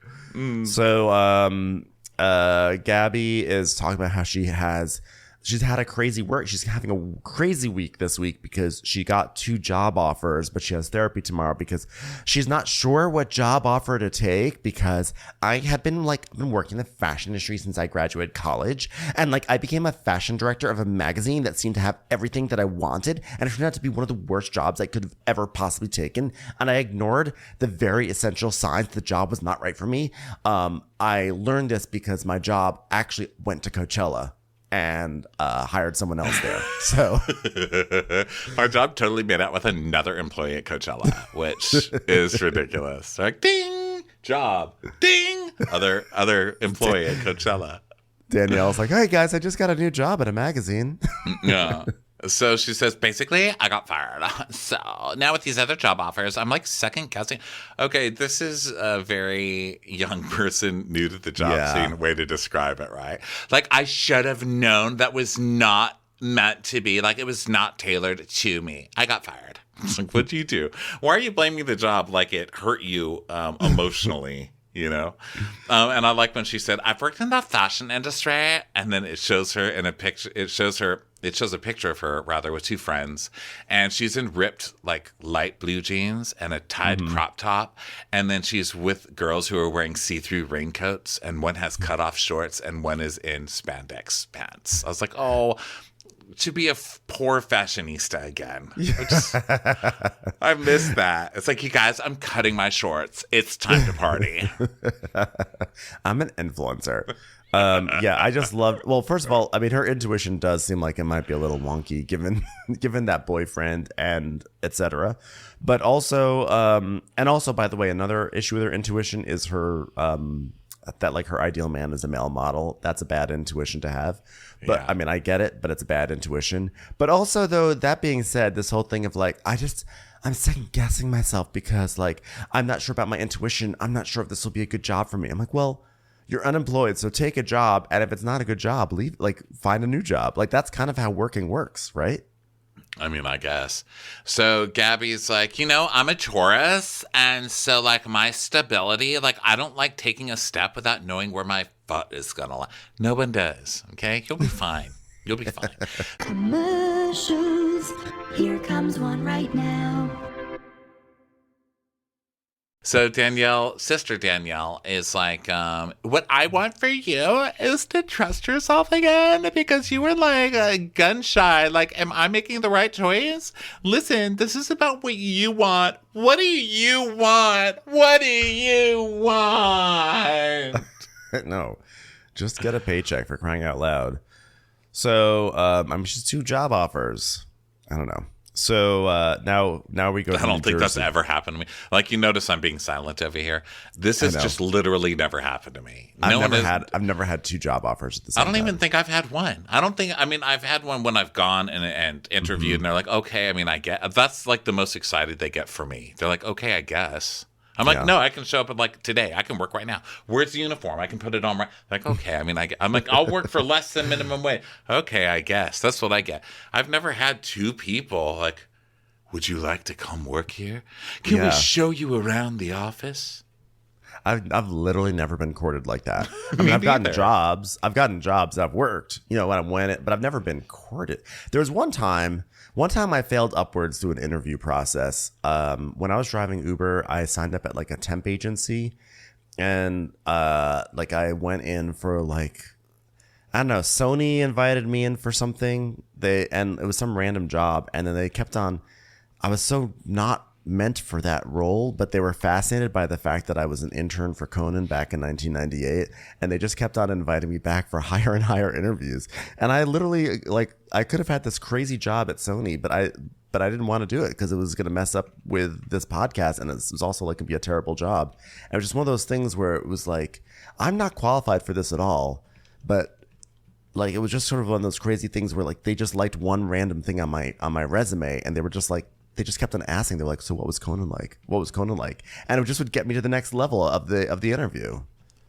So Gabby is talking about how she's had a crazy work. She's having a crazy week this week because she got 2 job offers, but she has therapy tomorrow because she's not sure what job offer to take, because I have been working in the fashion industry since I graduated college. And I became a fashion director of a magazine that seemed to have everything that I wanted. And it turned out to be one of the worst jobs I could have ever possibly taken. And I ignored the very essential signs the job was not right for me. I learned this because my job actually went to Coachella and hired someone else there. So our job totally made out with another employee at Coachella, which is ridiculous. Like, ding, job, ding, other employee at Coachella. Danielle's like, hey guys, I just got a new job at a magazine. Yeah. So she says, basically, I got fired. So now with these other job offers, I'm second guessing. Okay, this is a very young person new to the job scene way to describe it, right? I should have known that was not meant to be. It was not tailored to me. I got fired. It's what'd you do? Why are you blaming the job like it hurt you emotionally? And I like when she said, I've worked in the fashion industry. And then it shows her in a picture. It shows a picture of her, rather, with 2 friends. And she's in ripped, light blue jeans and a tied crop top. And then she's with girls who are wearing see-through raincoats. And one has cut-off shorts and one is in spandex pants. I was like, oh, to be a poor fashionista again. I miss that. It's like, you guys, I'm cutting my shorts. It's time to party. I'm an influencer. I just love. Well, first of all, I mean, her intuition does seem like it might be a little wonky given that boyfriend and etc. But also, by the way, another issue with her intuition is her that her ideal man is a male model. That's a bad intuition to have. But I mean, I get it, but it's a bad intuition. But also, though, that being said, this whole thing of I'm second guessing myself because I'm not sure about my intuition. I'm not sure if this will be a good job for me. I'm like, well, you're unemployed, so take a job, and if it's not a good job, leave. Find a new job. That's kind of how working works, right? I mean, I guess. So Gabby's like, I'm a Taurus. And so, like, my stability, like, I don't like taking a step without knowing where my foot is going to lie. No one does. Okay? You'll be fine. You'll be fine. Commercials. Here comes one right now. So Sister Danielle is like, what I want for you is to trust yourself again because you were like gun shy. Like, am I making the right choice? Listen, this is about what you want. What do you want? What do you want? No, just get a paycheck, for crying out loud. So, she's 2 job offers. I don't know. So now we go to I don't New think that's Jersey. ever happened to me. Like, you notice I'm being silent over here. This has just literally never happened to me. I've never had 2 job offers at the same I don't time. even think I've had one. I've had one when I've gone and interviewed and they're like, okay, I get, that's like the most excited they get for me. They're like, okay, I guess. I'm like, no, I can show up and like today. I can work right now. Where's the uniform? I can put it on right. Like, okay. I'm like, I'll work for less than minimum wage. Okay, I guess that's what I get. I've never had 2 people like, would you like to come work here? Can we show you around the office? I've literally never been courted like that. I've gotten jobs. I've gotten jobs. I've worked, but I've never been courted. There was one time I failed upwards through an interview process. When I was driving Uber, I signed up at like a temp agency, and I went in for like, I don't know, Sony invited me in for something. And it was some random job, and then they kept on. I was so not meant for that role, but they were fascinated by the fact that I was an intern for Conan back in 1998, and they just kept on inviting me back for higher and higher interviews. And I literally, I could have had this crazy job at Sony, but I didn't want to do it because it was going to mess up with this podcast, and it was also like going to be a terrible job. And it was just one of those things where it was like, I'm not qualified for this at all, but like it was just sort of one of those crazy things where like they just liked one random thing on my resume, and they were just like, they just kept on asking. They're like, so what was Conan like? What was Conan like? And it just would get me to the next level of the interview.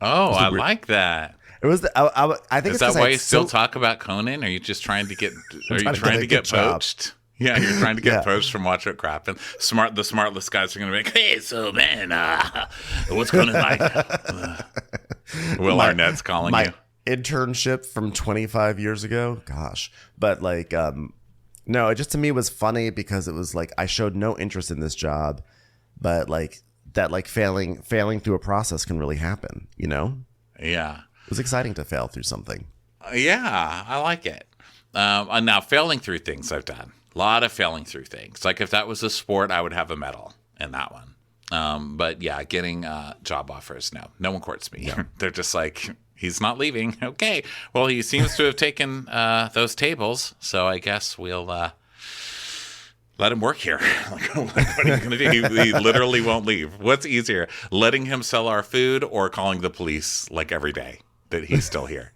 Oh, I like that. It was. I think is it's that why you still talk about Conan? Are you just trying to get? Are you trying to get poached? Yeah, you're trying to get poached from Watch It Crap, and the smartless guys are going to be like, hey, so man, what's Conan like? Will Arnett's calling my you. Internship from 25 years ago. Gosh, but like. No, it just to me was funny because it was like I showed no interest in this job, but like that, like failing through a process can really happen, Yeah. It was exciting to fail through something. Yeah, I like it. And now failing through things I've done. A lot of failing through things. Like if that was a sport, I would have a medal in that one. But yeah, getting job offers, no one courts me. Yeah. They're just like, he's not leaving. Okay. Well, he seems to have taken those tables, so I guess we'll let him work here. Like, what are you going to do? He literally won't leave. What's easier, letting him sell our food or calling the police like every day that he's still here?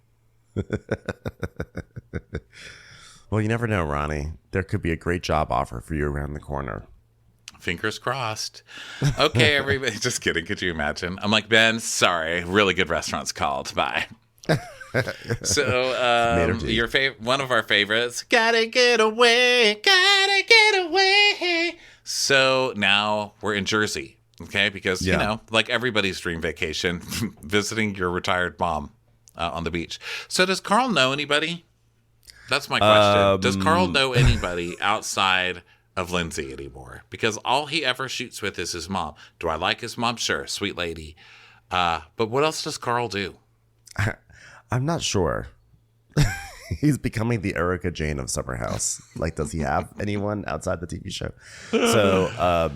Well, you never know, Ronnie. There could be a great job offer for you around the corner. Fingers crossed. Okay, everybody. Just kidding. Could you imagine? I'm like, Ben, sorry. Really good restaurant's called. Bye. So, one of our favorites. Gotta get away. Gotta get away. So now we're in Jersey. Okay, because, like everybody's dream vacation, visiting your retired mom on the beach. So does Carl know anybody? That's my question. Does Carl know anybody outside of Lindsay anymore? Because all he ever shoots with is his mom. Do I like his mom? Sure, sweet lady. But what else does Carl do? I'm not sure. He's becoming the Erica Jane of Summer House. Like, does he have anyone outside the TV show? So,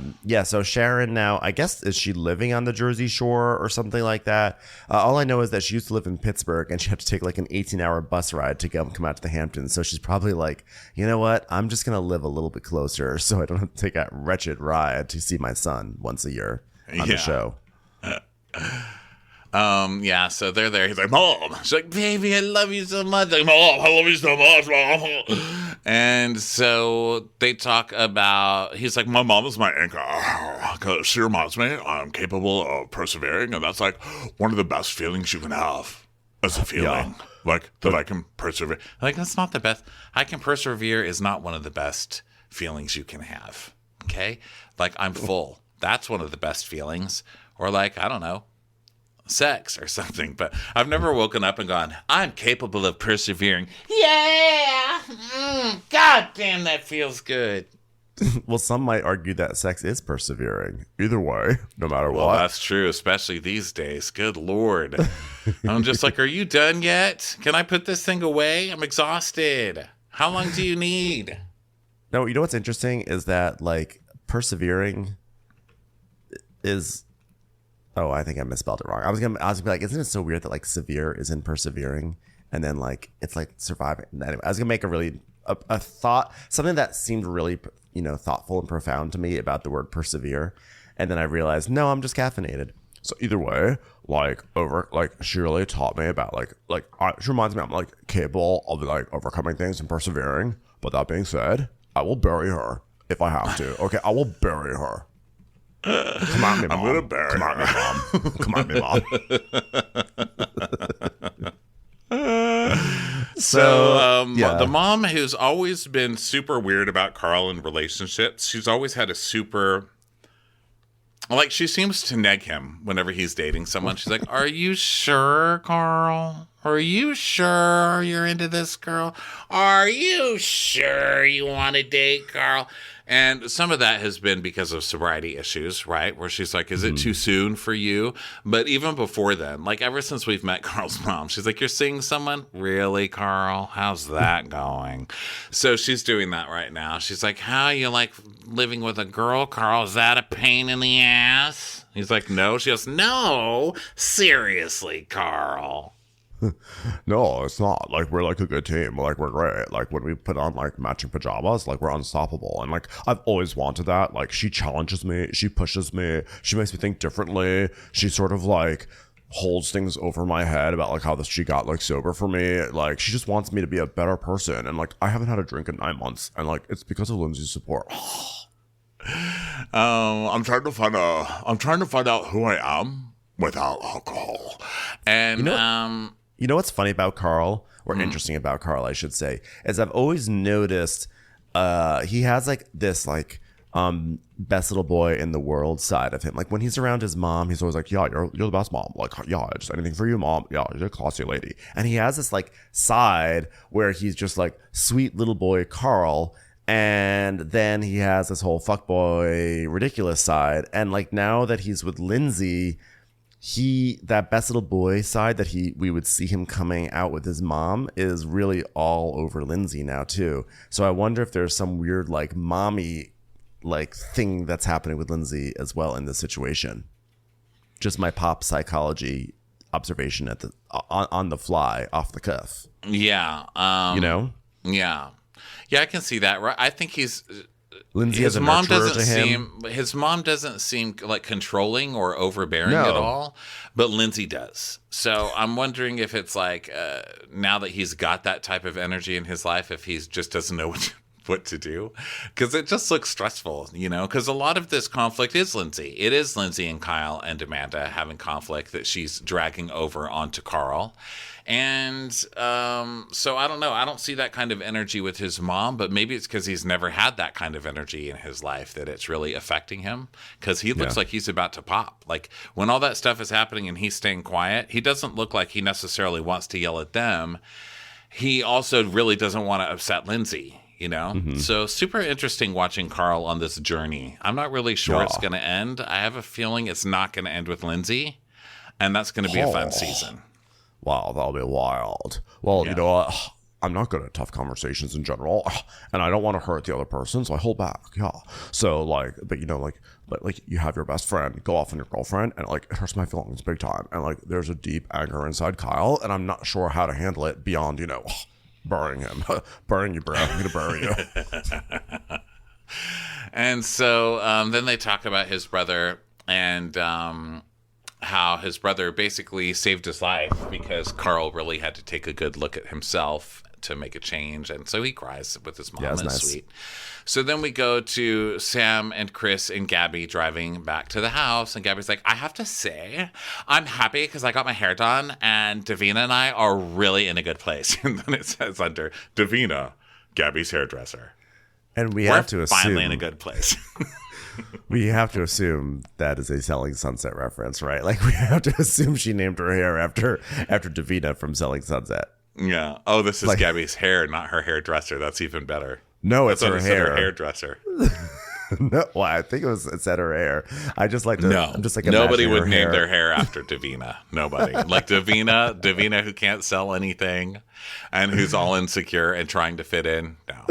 so Sharon now, I guess, is she living on the Jersey Shore or something like that? All I know is that she used to live in Pittsburgh and she had to take like an 18-hour bus ride to come out to the Hamptons. So she's probably like, you know what? I'm just going to live a little bit closer so I don't have to take a wretched ride to see my son once a year on the show. So they're there. He's like, Mom. She's like, baby, I love you so much. Like, Mom, I love you so much, Mom. And so they talk about, he's like, my mom is my anchor. Because she reminds me I'm capable of persevering. And that's like one of the best feelings you can have as a feeling. Yeah. Like that I can persevere. Like, that's not the best. I can persevere is not one of the best feelings you can have. Okay? Like, I'm full. That's one of the best feelings. Or like, I don't know, sex or something. But I've never woken up and gone, I'm capable of persevering. Yeah! God damn, that feels good. Well, some might argue that sex is persevering. Either way, no matter Well, what. that's true, especially these days. Good Lord. I'm just like, are you done yet? Can I put this thing away? I'm exhausted. How long do you need? No, you know what's interesting is that like persevering is. Oh, I think I misspelled it wrong. I was gonna be like, isn't it so weird that like severe is in persevering, and then like it's like surviving. Anyway, I was gonna make a thought, something that seemed really thoughtful and profound to me about the word persevere, and then I realized no, I'm just caffeinated. So either way, she really taught me about she reminds me I'm like capable of like overcoming things and persevering. But that being said, I will bury her if I have to. Okay, I will bury her. Come on, me mom. I'm gonna bury Come on, me mom. Come on, me mom. So, yeah. the mom who's always been super weird about Carl in relationships, she's always had a super, like, she seems to neg him whenever he's dating someone. She's like, are you sure, Carl? Are you sure you're into this girl? Are you sure you want to date Carl? And some of that has been because of sobriety issues, right? Where she's like, is it too soon for you? But even before then, like ever since we've met Carl's mom, she's like, you're seeing someone? Really, Carl? How's that going? So she's doing that right now. She's like, how you like living with a girl, Carl? Is that a pain in the ass? He's like, no. She goes, no, seriously, Carl. No, it's not. Like, we're like a good team. Like, we're great. Like, when we put on like matching pajamas, like, we're unstoppable. And like, I've always wanted that. Like, she challenges me. She pushes me. She makes me think differently. She sort of like holds things over my head about like how she got like sober for me. Like, she just wants me to be a better person. And like, I haven't had a drink in 9 months. And like, it's because of Lindsay's support. I'm trying to find out who I am without alcohol. And, You know what's funny about Carl, or interesting about Carl, I should say, is I've always noticed he has like this like best little boy in the world side of him. Like when he's around his mom, he's always like, yeah, you're the best mom. Like, yeah, just anything for you, mom. Yeah, you're a classy lady. And he has this like side where he's just like sweet little boy Carl. And then he has this whole fuckboy ridiculous side. And like now that he's with Lindsay, that best little boy side that we would see him coming out with his mom is really all over Lindsay now too. So I wonder if there's some weird like mommy like thing that's happening with Lindsay as well in this situation. Just my pop psychology observation on the fly, off the cuff. Yeah. Yeah. Yeah, I can see that. Right. I think Lindsay his as a mom nurturer to him. his mom doesn't seem like controlling or overbearing No. at all, but Lindsay does. So I'm wondering if it's like now that he's got that type of energy in his life, if he just doesn't know what to do, because it just looks stressful, because a lot of this conflict is Lindsay. It is Lindsay and Kyle and Amanda having conflict that she's dragging over onto Carl. And so I don't know. I don't see that kind of energy with his mom, but maybe it's because he's never had that kind of energy in his life that it's really affecting him, because he looks like he's about to pop. Like when all that stuff is happening and he's staying quiet, he doesn't look like he necessarily wants to yell at them. He also really doesn't want to upset Lindsay. So super interesting watching Carl on this journey. I'm not really sure it's going to end. I have a feeling it's not going to end with Lindsay, and that's going to be a fun season. Wow, that'll be wild. Well, you know what? I'm not good at tough conversations in general, and I don't want to hurt the other person, so I hold back. Yeah. So but you have your best friend go off on your girlfriend, and like it hurts my feelings big time, and like there's a deep anger inside Kyle, and I'm not sure how to handle it beyond burying him. Burying you, bro. I'm gonna bury you. And so then they talk about his brother and how his brother basically saved his life because Carl really had to take a good look at himself to make a change. And so he cries with his mom, and it's sweet. So then we go to Sam and Chris and Gabby driving back to the house. And Gabby's like, I have to say, I'm happy because I got my hair done and Davina and I are really in a good place. And then it says under Davina, Gabby's hairdresser. And we We're have to finally in a assume good place. we have to assume that is a Selling Sunset reference, right? Like we have to assume she named her hair after Davina from Selling Sunset. Yeah. Oh, this is Like- Gabby's hair, not her hairdresser. That's even better. No, That's it's what her it said, hair. her hairdresser. No, well, I think it said her hair. I just like to. No, I'm just like nobody imagining would her name hair. their hair after Davina. Nobody. Like Davina who can't sell anything and who's all insecure and trying to fit in. No.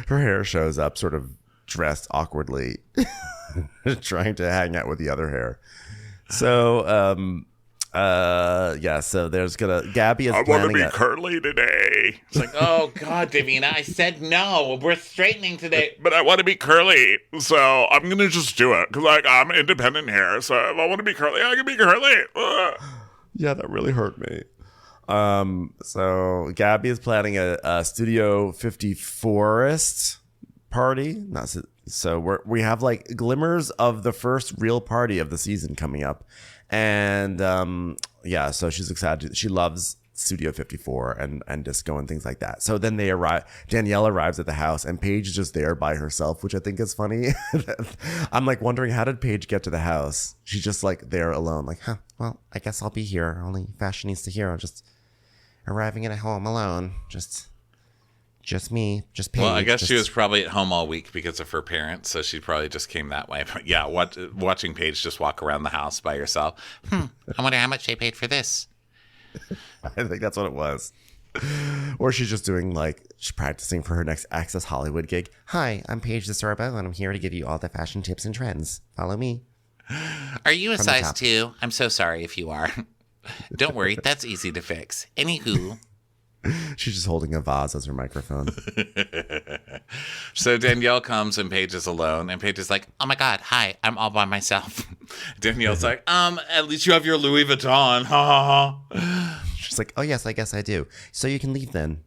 Her hair shows up sort of dressed awkwardly, trying to hang out with the other hair. So, yeah. So there's Gabby is I want to planning be a- curly today, It's like, oh God, Davina, I said no. We're straightening today. but I want to be curly, so I'm gonna just do it because like I'm independent hair. So if I want to be curly, I can be curly. Ugh. Yeah, that really hurt me. So Gabby is planning a Studio 54st party. We have like glimmers of the first real party of the season coming up, and yeah, so she's excited. She loves Studio 54 and disco and things like that. So then they arrive. Danielle arrives at the house, and Paige is just there by herself, which I think is funny. I'm like wondering, how did Paige get to the house? She's just like there alone, like, huh? Well, I guess I'll be here. Only fashionista here. I'm just arriving at home alone. Just me. Just Paige. Well, I guess she just- was probably at home all week because of her parents, so she probably just came that way. But yeah, watching Paige just walk around the house by herself. I wonder how much they paid for this. I think that's what it was. Or she's just doing she's practicing for her next Access Hollywood gig. Hi, I'm Paige DeSorbo, and I'm here to give you all the fashion tips and trends. Follow me. Are you a From the size top. 2? I'm so sorry if you are. Don't worry, that's easy to fix. Anywho. She's just holding a vase as her microphone. So Danielle comes and Paige is alone, and Paige is like, oh my God, hi, I'm all by myself. Danielle's like, at least you have your Louis Vuitton. Ha ha ha. She's like, oh yes, I guess I do. So you can leave then.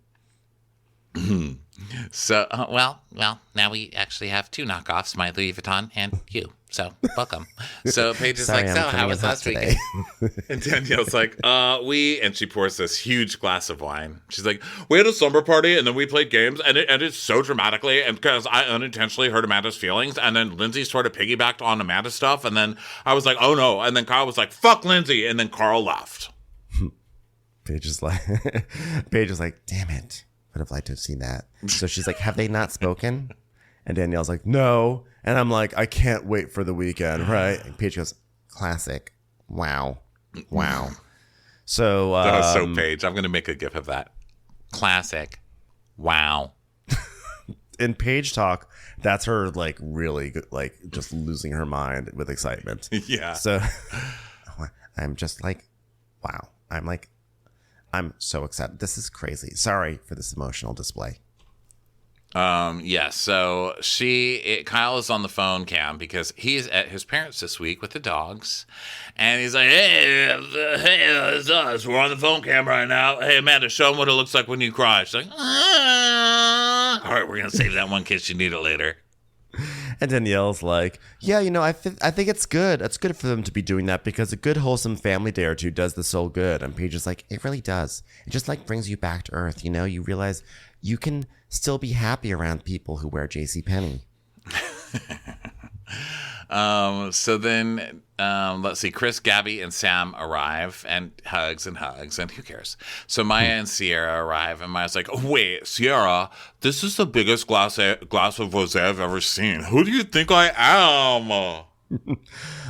So, well, now we actually have 2 knockoffs, my Louis Vuitton and you. So, welcome. So Paige is Sorry, like, I'm so coming how in was hot last today. weekend? And Danielle's like, and she pours this huge glass of wine. She's like, we had a slumber party and then we played games and it ended so dramatically and because I unintentionally hurt Amanda's feelings and then Lindsay sort of piggybacked on Amanda's stuff and then I was like, oh no. And then Kyle was like, fuck Lindsay. And then Carl left. Paige is like, damn it. Would have liked to have seen that. So she's like, have they not spoken? And Danielle's like, no. And I'm like, I can't wait for the weekend, right? And Paige goes, classic. Wow. So That was so Paige. I'm going to make a gif of that. Classic. Wow. in Paige talk, that's her like really good, like just losing her mind with excitement. Yeah. So I'm just like, wow. I'm so excited. This is crazy. Sorry for this emotional display. Yeah, so Kyle is on the phone cam because he's at his parents this week with the dogs. And he's like, hey, it's us. We're on the phone cam right now. Hey, Amanda, show them what it looks like when you cry. She's like, ah. All right, we're going to save that one kiss. You need it later. And Danielle's like, yeah, I think it's good. It's good for them to be doing that because a good wholesome family day or two does the soul good. And Paige is like, it really does. It just like brings you back to earth. You realize you can still be happy around people who wear JCPenney. So then, let's see, Chris, Gabby, and Sam arrive and hugs, and who cares? So Maya and Sierra arrive, and Maya's like, oh, wait, Sierra, this is the biggest glass of rosé I've ever seen. Who do you think I am?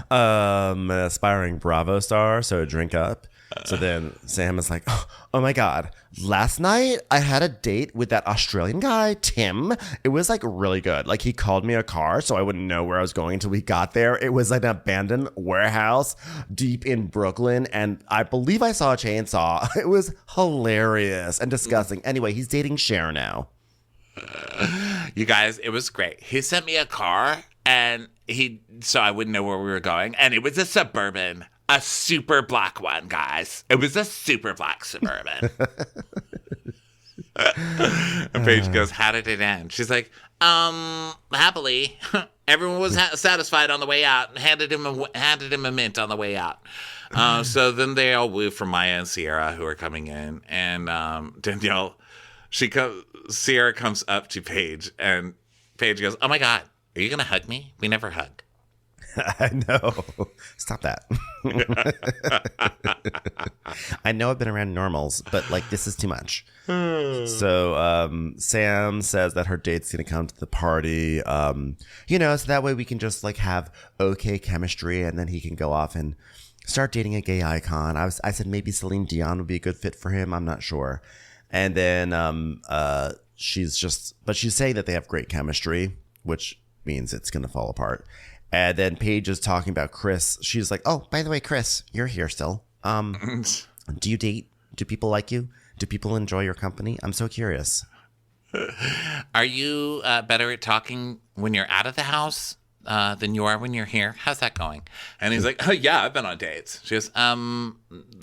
An aspiring Bravo star, so drink up. So then Sam is like, oh my God, last night I had a date with that Australian guy, Tim. It was like really good. Like he called me a car so I wouldn't know where I was going until we got there. It was like an abandoned warehouse deep in Brooklyn. And I believe I saw a chainsaw. It was hilarious and disgusting. Anyway, he's dating Cher now. You guys, it was great. He sent me a car and so I wouldn't know where we were going. And it was a Suburban. A super black one, guys. It was a super black Suburban. And Paige goes, how did it end? She's like, happily. Everyone was satisfied on the way out and handed him a mint on the way out. So then they all woo from Maya and Sierra who are coming in. And Danielle Sierra comes up to Paige, and Paige goes, "Oh my God, are you gonna hug me? We never hug." I know. Stop that. I know I've been around normals, but like this is too much. So Sam says that her date's gonna come to the party. So that way we can just like have okay chemistry, and then he can go off and start dating a gay icon. I said maybe Celine Dion would be a good fit for him. I'm not sure. And then she's saying that they have great chemistry, which means it's gonna fall apart. And then Paige is talking about Chris. She's like, "Oh, by the way, Chris, you're here still. Do you date? Do people like you? Do people enjoy your company? I'm so curious." Are you better at talking when you're out of the house than you are when you're here? How's that going? And he's like, "Oh yeah, I've been on dates." She goes,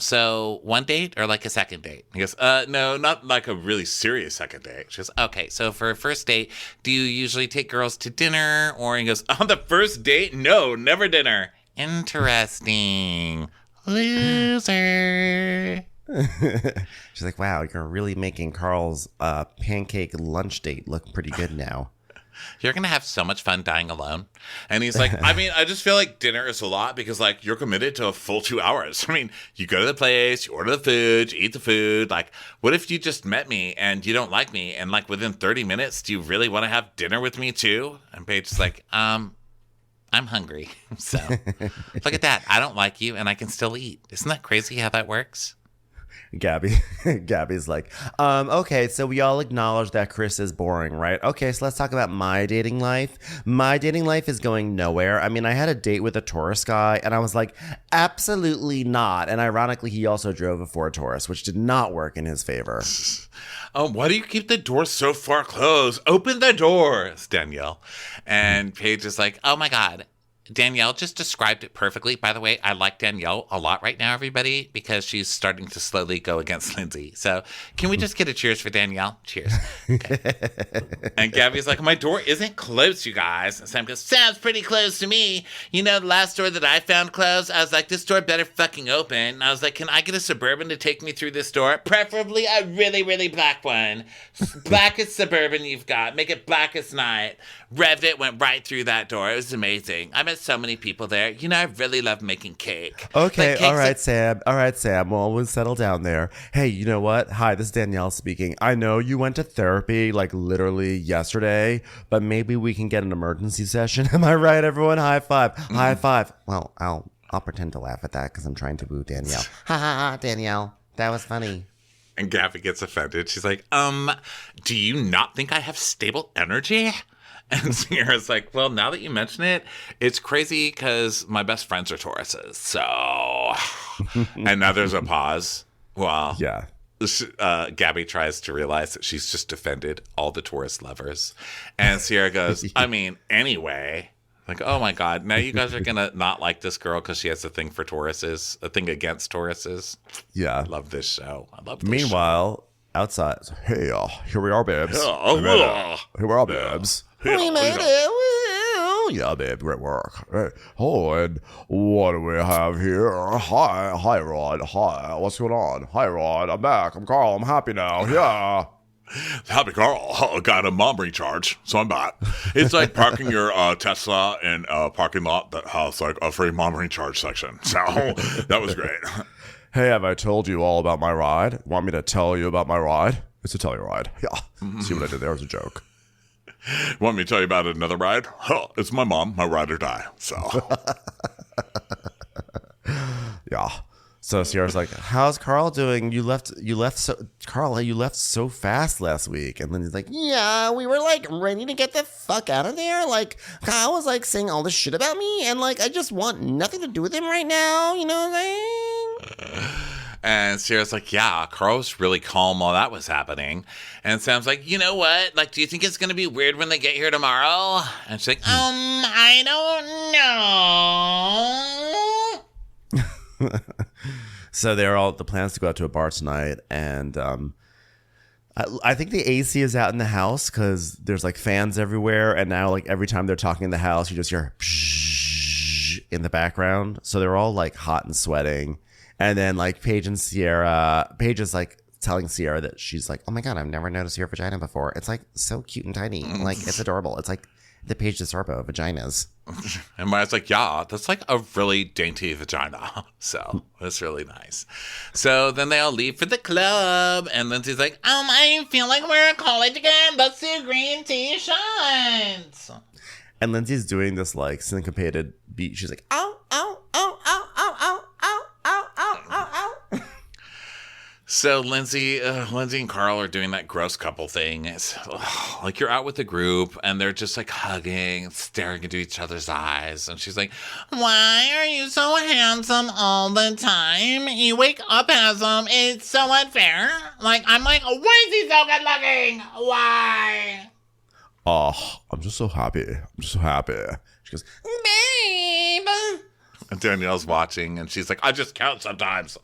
so one date or like a second date? He goes, no, not like a really serious second date. She goes, "Okay, so for a first date, do you usually take girls to dinner?" Or he goes, "On the first date? No, never dinner." Interesting. Loser. She's like, "Wow, you're really making Carl's pancake lunch date look pretty good now." You're going to have so much fun dying alone. And he's like, I mean, I just feel like dinner is a lot because, like, you're committed to a full 2 hours. I mean, you go to the place, you order the food, you eat the food. Like, what if you just met me and you don't like me? And, like, within 30 minutes, do you really want to have dinner with me, too? And Paige's like, I'm hungry. So, look at that. I don't like you and I can still eat. Isn't that crazy how that works? Gabby's like, okay, so we all acknowledge that Chris is boring, right? Okay, so let's talk about my dating life. My dating life is going nowhere. I mean, I had a date with a Taurus guy, and I was like, absolutely not. And ironically, he also drove a Ford Taurus, which did not work in his favor. Why do you keep the door so far closed? Open the door, it's Danielle. And Paige is like, "Oh my God. Danielle just described it perfectly." By the way, I like Danielle a lot right now, everybody, because she's starting to slowly go against Lindsay. So can we just get a cheers for Danielle? Cheers. Okay. And Gabby's like, "My door isn't closed, you guys." And Sam goes, "Sounds pretty close to me. You know, the last door that I found closed, I was like, this door better fucking open." And I was like, "Can I get a Suburban to take me through this door? Preferably a really, really black one. Blackest Suburban you've got. Make it black as night." Revved it, went right through that door. It was amazing. I met so many people there. You know, I really love making cake. Okay, Like, all right, Sam. All right, Sam. Well, we'll settle down there. Hey, you know what? Hi, this is Danielle speaking. I know you went to therapy like literally yesterday, but maybe we can get an emergency session. Am I right, everyone? High five. High five. Well, I'll pretend to laugh at that because I'm trying to boo Danielle. Ha ha ha, Danielle. That was funny. And Gabby gets offended. She's like, do you not think I have stable energy? And Sierra's like, "Well, now that you mention it, it's crazy because my best friends are Tauruses." So, and now there's a pause. Well, Yeah. Gabby tries to realize that she's just offended all the Taurus lovers. And Sierra goes, "I mean, anyway." Like, oh my God, now you guys are going to not like this girl because she has a thing for Tauruses, a thing against Tauruses. Yeah. I love this show. I love this Meanwhile, outside, hey, here we are, babes. show. Here we are, babes. We made it. Woo. Yeah, babe, great work. Hey. Oh, and what do we have here? Hi, Rod. Hi, what's going on? Hi, Rod. I'm back. I'm Carl. I'm happy now. Yeah. Happy Carl got a mom recharge, so I'm back. It's like parking your Tesla in a parking lot that has like a free mom recharge section. So that was great. Hey, have I told you all about my ride? Want me to tell you about my ride? It's a Telluride. Yeah. See what I did there? It was a joke. Want me to tell you about another ride? Huh, it's my mom, my ride or die. So Yeah. So Sierra's like, "How's Carl doing? You left so fast last week." And then he's like, "Yeah, we were like ready to get the fuck out of there. Like Kyle was like saying all this shit about me, and like I just want nothing to do with him right now. You know what I'm saying?" And Sierra's like, "Yeah, Carl was really calm while that was happening." And Sam's like, "You know what? Like, do you think it's going to be weird when they get here tomorrow?" And she's like, I don't know. So the plans to go out to a bar tonight, and I think the AC is out in the house because there's like fans everywhere, and now like every time they're talking in the house, you just hear psh in the background. So they're all like hot and sweating, and then like Paige and Sierra, Paige is like telling Sierra that she's like, oh my God, I've never noticed your vagina before. It's like so cute and tiny. Like, it's adorable. It's like the Paige DeSorbo vaginas. And Maya's like, yeah, that's like a really dainty vagina. So it's really nice. So then they all leave for the club. And Lindsay's like, I feel like we're at college again. Let's do green tea shots. And Lindsay's doing this like syncopated beat. She's like, ow, ow, ow, ow, ow, ow, ow, ow, ow, ow, ow. So Lindsay and Carl are doing that gross couple thing. It's like you're out with a group and they're just like hugging, staring into each other's eyes. And she's like, why are you so handsome all the time? You wake up handsome. It's so unfair. Like, I'm like, why is he so good looking? Why? Oh, I'm just so happy. She goes, Babe. And Danielle's watching and she's like, I just count sometimes.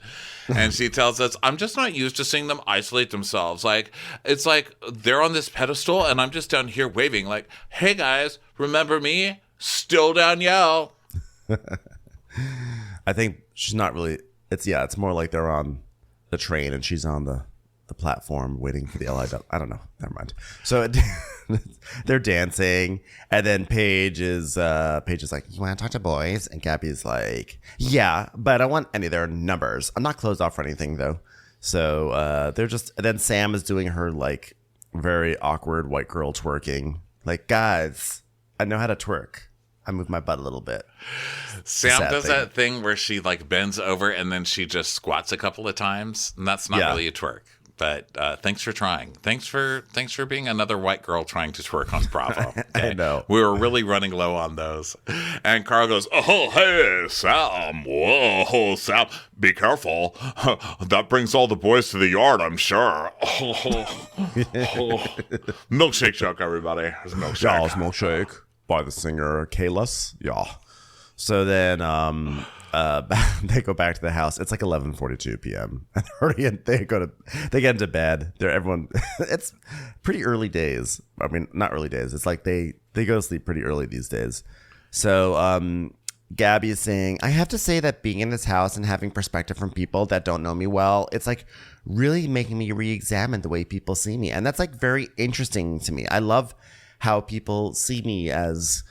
And she tells us, I'm just not used to seeing them isolate themselves. Like, it's like they're on this pedestal and I'm just down here waving like, hey guys, remember me? Still Danielle. I think she's not really, it's more like they're on the train and she's on the platform waiting for the LIW. I don't know. Never mind. So they're dancing, and then Paige is like, you want to talk to boys? And Gabby's like, yeah, but I don't want any of their numbers. I'm not closed off for anything though. So then Sam is doing her like very awkward white girl twerking. Like, guys, I know how to twerk. I move my butt a little bit. Sam does that thing where she like bends over and then she just squats a couple of times, and that's not really a twerk. But thanks for trying. Thanks for being another white girl trying to twerk on Bravo. Okay? I know. We were really running low on those. And Carl goes, oh, hey, Sam. Whoa, Sam, be careful. That brings all the boys to the yard, I'm sure. Milkshake joke, everybody. It's a milkshake. Yeah, it's Milkshake by the singer Kalis. Yeah. So then they go back to the house. It's like 11:42 p.m. and they get into bed. It's pretty early days. I mean, not early days. It's like they go to sleep pretty early these days. So Gabby is saying, I have to say that being in this house and having perspective from people that don't know me well, it's like really making me re-examine the way people see me. And that's like very interesting to me. I love how people see me as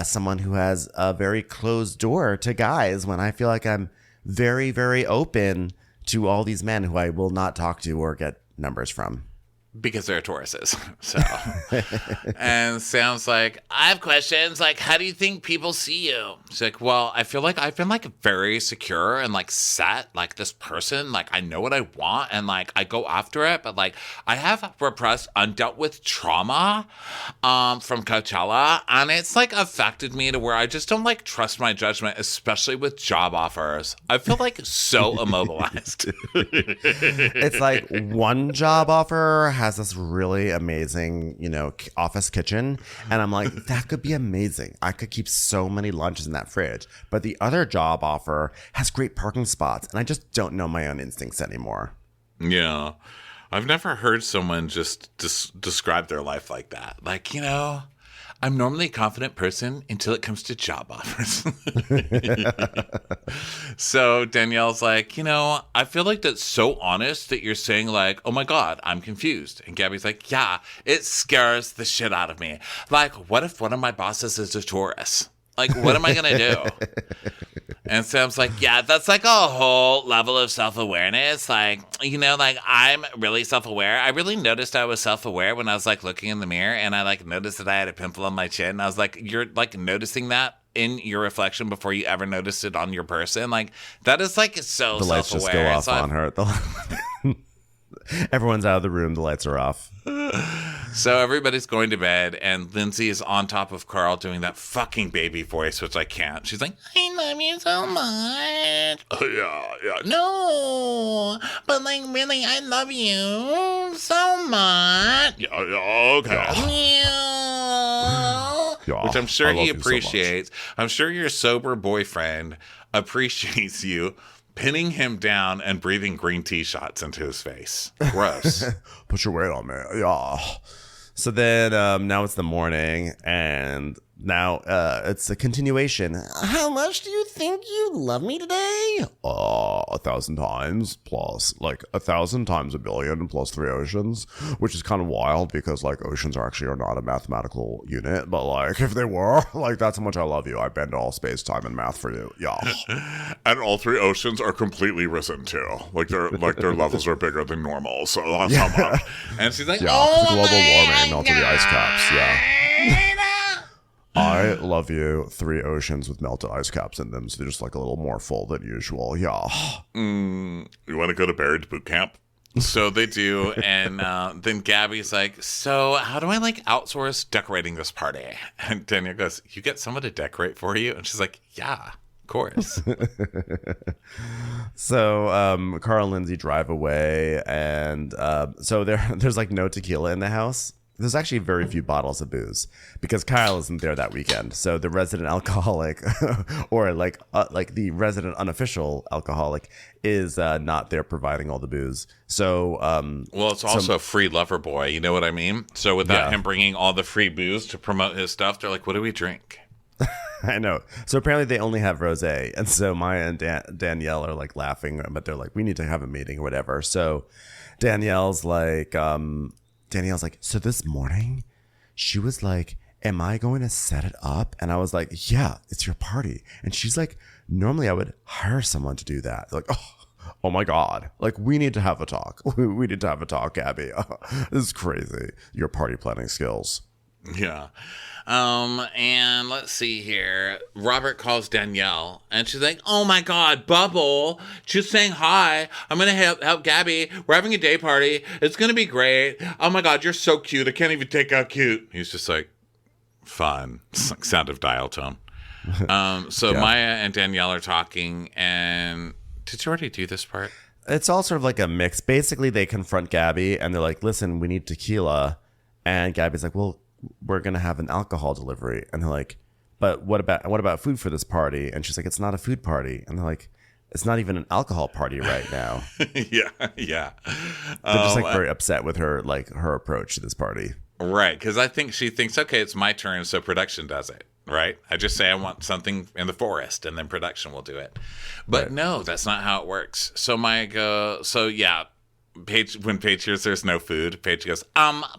someone who has a very closed door to guys, when I feel like I'm very, very open to all these men who I will not talk to or get numbers from. Because they're Tauruses. So, and Sam's like, I have questions. Like, how do you think people see you? She's like, well, I feel like I've been like very secure and like set, like this person, like I know what I want and like I go after it. But like I have repressed, undealt with trauma from Coachella, and it's like affected me to where I just don't like trust my judgment, especially with job offers. I feel like so immobilized. It's like one job offer has this really amazing, office kitchen. And I'm like, that could be amazing. I could keep so many lunches in that fridge. But the other job offer has great parking spots. And I just don't know my own instincts anymore. Yeah. I've never heard someone just describe their life like that. Like, I'm normally a confident person until it comes to job offers. So Danielle's like, I feel like that's so honest that you're saying like, oh my God, I'm confused. And Gabby's like, yeah, it scares the shit out of me. Like, what if one of my bosses is a Taurus? Like, what am I going to do? And Sam's like, yeah, that's like a whole level of self-awareness. Like, like I'm really self-aware. I really noticed I was self-aware when I was like looking in the mirror and I like noticed that I had a pimple on my chin. And I was like, you're like noticing that in your reflection before you ever noticed it on your person. Like, that is like so the lights self-aware. just go off on her. Everyone's out of the room. The lights are off. So everybody's going to bed, and Lindsay is on top of Carl doing that fucking baby voice, which I can't. She's like, I love you so much. Yeah. No, but like really, I love you so much. Yeah, okay. Yeah. Which I'm sure he appreciates. So I'm sure your sober boyfriend appreciates you pinning him down and breathing green tea shots into his face. Gross. Put your weight on me. Yeah. So then now it's the morning, and Now, it's a continuation. How much do you think you love me today? 1,000 times plus, like 1,000 times 1,000,000,000 plus 3 oceans, which is kind of wild because like oceans are not a mathematical unit, but like if they were, like that's how much I love you. I bend all space, time, and math for you. Yeah. And all 3 oceans are completely risen too. Like their levels are bigger than normal. So that's how much. And she's like, Yeah, oh, global my warming melted the ice caps. Yeah. I love you. 3 oceans with melted ice caps in them, so they're just like a little more full than usual. Yeah. You want to go to buried boot camp? So they do, and then Gabby's like, so how do I like outsource decorating this party? And Danielle goes, you get someone to decorate for you? And she's like, yeah, of course. So Carl and Lindsay drive away, and so there's like no tequila in the house. There's actually very few bottles of booze because Kyle isn't there that weekend. So the resident alcoholic, or like the resident unofficial alcoholic, is not there providing all the booze. So well, it's also free lover boy. You know what I mean? So without him bringing all the free booze to promote his stuff, they're like, what do we drink? I know. So apparently they only have rosé, and so Maya and Danielle are like laughing, but they're like, we need to have a meeting or whatever. So Danielle's like, so this morning she was like, am I going to set it up? And I was like, yeah, it's your party. And she's like, normally I would hire someone to do that. Like, oh my God. Like, we need to have a talk. We need to have a talk, Gabby. This is crazy. Your party planning skills. Yeah. And let's see here. Robert calls Danielle, and she's like, oh my God, Bubble, just saying hi. I'm going to help Gabby. We're having a day party. It's going to be great. Oh my God, you're so cute. I can't even take out cute. He's just like, fun. It's like sound of dial tone. So Maya and Danielle are talking, and did you already do this part? It's all sort of like a mix. Basically, they confront Gabby, and they're like, listen, we need tequila. And Gabby's like, well, we're going to have an alcohol delivery. And they're like, but what about food for this party? And she's like, it's not a food party. And they're like, it's not even an alcohol party right now. Yeah. They're just like very upset with her, like her approach to this party. Right. Because I think she thinks, okay, it's my turn, so production does it. Right. I just say I want something in the forest, and then production will do it. But no, that's not how it works. So Maya goes, so yeah, Paige, when Paige hears there's no food, Paige goes,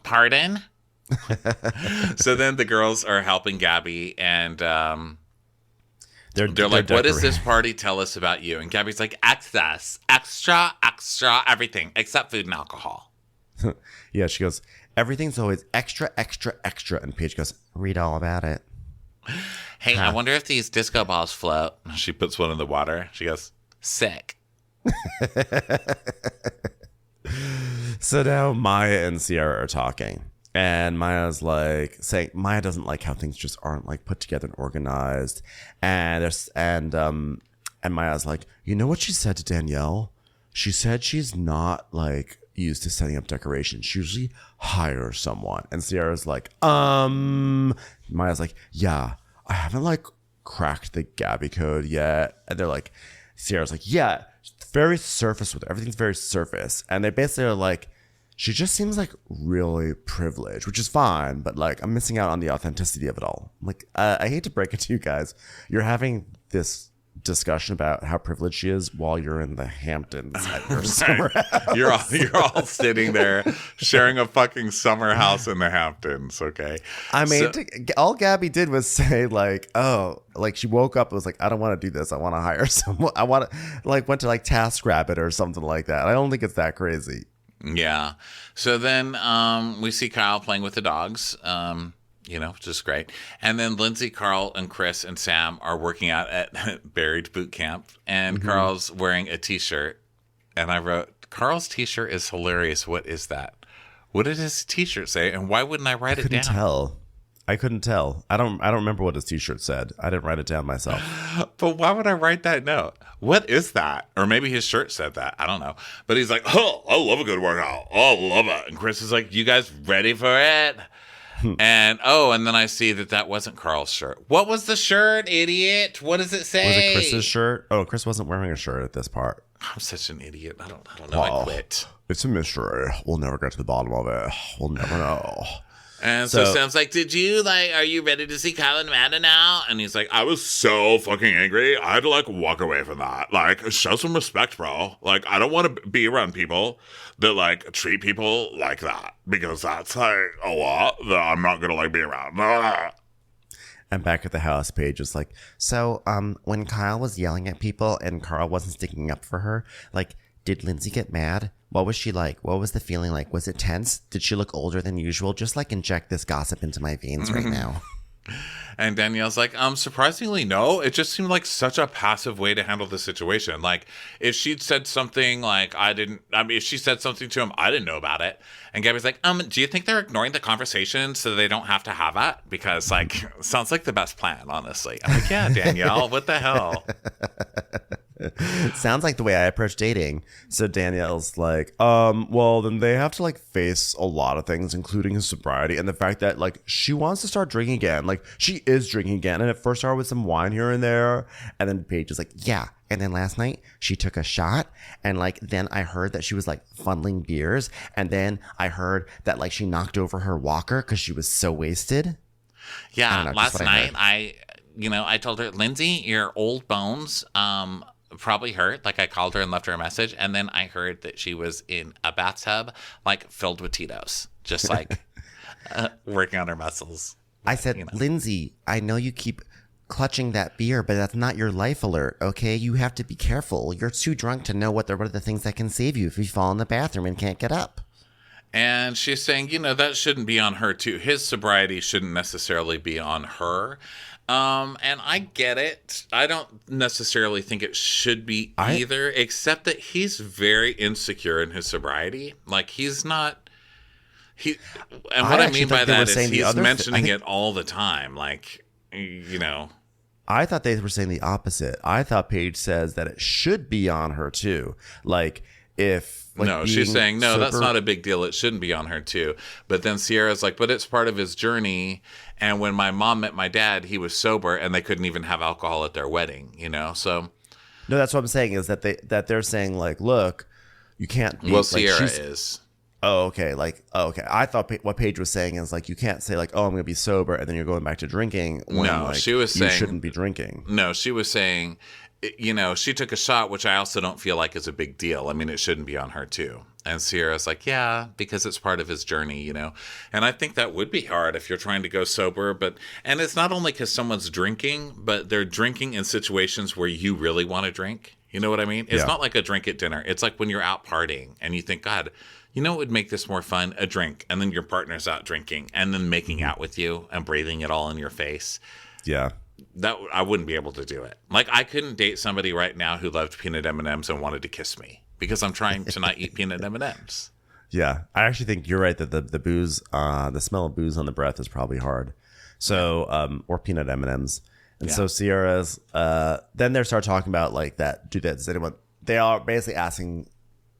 pardon? So then the girls are helping Gabby, and they're like, what does this party tell us about you? And Gabby's like, excess, extra, everything except food and alcohol. Yeah, she goes, everything's always extra, extra, extra. And Paige goes, read all about it. Hey, I wonder if these disco balls float. She puts one in the water. She goes, sick. So now Maya and Sierra are talking. And Maya's like saying Maya doesn't like how things just aren't like put together and organized. And Maya's like, you know what she said to Danielle? She said she's not like used to setting up decorations. She usually hires someone. And Sierra's like, Maya's like, yeah, I haven't like cracked the Gabby code yet. And they're like, Sierra's like, yeah, very surface with it. Everything's very surface. And they basically are like, she just seems like really privileged, which is fine, but like I'm missing out on the authenticity of it all. I'm like, I hate to break it to you guys. You're having this discussion about how privileged she is while you're in the Hamptons at your summer house. You're all sitting there sharing a fucking summer house in the Hamptons, okay? I mean, all Gabby did was say like, oh, like she woke up and was like, I don't want to do this. I want to hire someone. I want to like went to like TaskRabbit or something like that. I don't think it's that crazy. Yeah. So then we see Kyle playing with the dogs, which is great. And then Lindsay, Carl, and Chris and Sam are working out at Buried Boot Camp. And Carl's wearing a T-shirt. And I wrote, Carl's T-shirt is hilarious. What is that? What did his T-shirt say? And why wouldn't I write it down? I couldn't tell. I don't remember what his T-shirt said. I didn't write it down myself. But why would I write that note? What is that? Or maybe his shirt said that. I don't know. But he's like, oh, I love a good workout. Oh, I love it. And Chris is like, you guys ready for it? And then I see that wasn't Carl's shirt. What was the shirt, idiot? What does it say? Was it Chris's shirt? Oh, Chris wasn't wearing a shirt at this part. I'm such an idiot. I don't know. I quit. It's a mystery. We'll never get to the bottom of it. We'll never know. And so Sam's like, are you ready to see Kyle and Amanda now? And he's like, I was so fucking angry. I had to like walk away from that. Like, show some respect, bro. Like, I don't want to be around people that like treat people like that, because that's like a lot that I'm not gonna like be around. And back at the house, Paige is like, so when Kyle was yelling at people and Carl wasn't sticking up for her, like, did Lindsay get mad? What was she like? What was the feeling like? Was it tense? Did she look older than usual? Just like inject this gossip into my veins right now. And Danielle's like, surprisingly, no. It just seemed like such a passive way to handle the situation. Like, if she'd said something like, if she said something to him, I didn't know about it. And Gabby's like, do you think they're ignoring the conversation so they don't have to have it? Because, like, sounds like the best plan, honestly. I'm like, yeah, Danielle, what the hell? Sounds like the way I approach dating. So Danielle's like, well, then they have to like face a lot of things, including his sobriety and the fact that like she wants to start drinking again. Like, she is drinking again. And it first started with some wine here and there. And then Paige is like, yeah. And then last night she took a shot, and like then I heard that she was like funneling beers, and then I heard that like she knocked over her walker because she was so wasted. Yeah, last night I told her, Lindsay, your old bones probably hurt. Like, I called her and left her a message, and then I heard that she was in a bathtub like filled with Tito's, just like working on her muscles. I said, Lindsay, I know you keep clutching that beer, but that's not your life alert, okay? You have to be careful. You're too drunk to know what are the things that can save you if you fall in the bathroom and can't get up. And she's saying, that shouldn't be on her too. His sobriety shouldn't necessarily be on her. And I get it. I don't necessarily think it should be either, except that he's very insecure in his sobriety. Like, he's not... what I mean by that is he's mentioning it all the time. Like, I thought they were saying the opposite. I thought Paige says that it should be on her too. Like, if... Like, no, she's saying, no, that's not a big deal. It shouldn't be on her too. But then Sierra's like, but it's part of his journey. And when my mom met my dad, he was sober and they couldn't even have alcohol at their wedding, So... No, that's what I'm saying, is that they're saying, like, look, you can't be... Well, Sierra is... Oh, okay. Okay. I thought what Paige was saying is like, you can't say like, oh, I'm going to be sober, and then you're going back to drinking. When, no, she was saying you shouldn't be drinking. No, she was saying, she took a shot, which I also don't feel like is a big deal. I mean, it shouldn't be on her too. And Sierra's like, yeah, because it's part of his journey, And I think that would be hard if you're trying to go sober. And it's not only because someone's drinking, but they're drinking in situations where you really want to drink. You know what I mean? It's not like a drink at dinner. It's like when you're out partying and you think, God, what would make this more fun? A drink. And then your partner's out drinking and then making out with you and breathing it all in your face. Yeah. That I wouldn't be able to do it. Like, I couldn't date somebody right now who loved peanut M&Ms and wanted to kiss me because I'm trying to not eat peanut M&Ms. Yeah. I actually think you're right that the booze, the smell of booze on the breath is probably hard. So, or peanut M&Ms. And so Sierra's, then they start talking about like that. Does anyone, they are basically asking,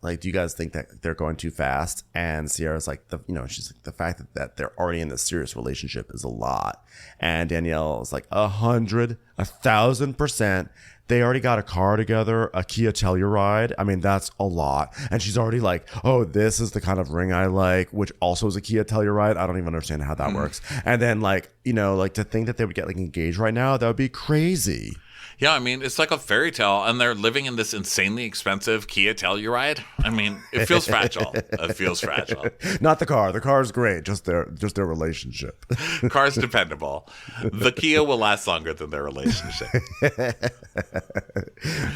like, do you guys think that they're going too fast? And Sierra's like, she's like, the fact that they're already in this serious relationship is a lot. And Danielle is like, 1,000%. They already got a car together, a Kia Telluride. I mean, that's a lot. And she's already like, oh, this is the kind of ring I like, which also is a Kia Telluride. I don't even understand how that works. And then like, to think that they would get like engaged right now, that would be crazy. Yeah, I mean, it's like a fairy tale, and they're living in this insanely expensive Kia Telluride. I mean, it feels fragile. It feels fragile. Not the car. The car is great. Just their relationship. Car's dependable. The Kia will last longer than their relationship.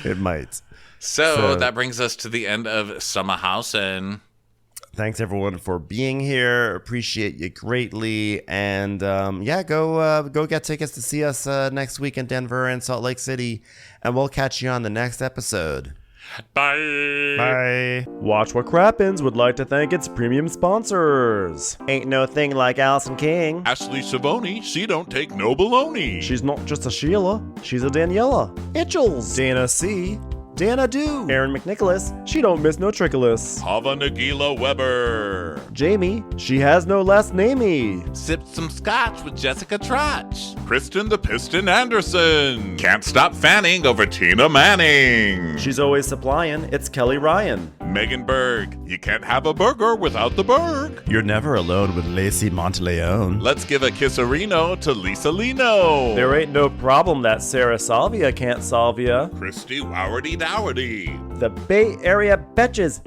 It might. So that brings us to the end of Summer House, and... Thanks, everyone, for being here. Appreciate you greatly. And, go get tickets to see us next week in Denver and Salt Lake City. And we'll catch you on the next episode. Bye. Bye. Watch What Crappens would like to thank its premium sponsors. Ain't no thing like Allison King. Ashley Savoni, she don't take no baloney. She's not just a Sheila, she's a Daniela. Itchels. Dana C. Dana Do. Aaron McNicholas, she don't miss no trickolas. Hava Nagila Weber. Jamie, she has no last namey. Sipped some scotch with Jessica Trotch. Kristen the Piston Anderson. Can't stop fanning over Tina Manning. She's always supplying, it's Kelly Ryan. Megan Berg. You can't have a burger without the Berg. You're never alone with Lacey Monteleone. Let's give a kisserino to Lisa Lino. There ain't no problem that Sarah Salvia can't solve ya. Christy Wowardy Dowardy. The Bay Area Betches.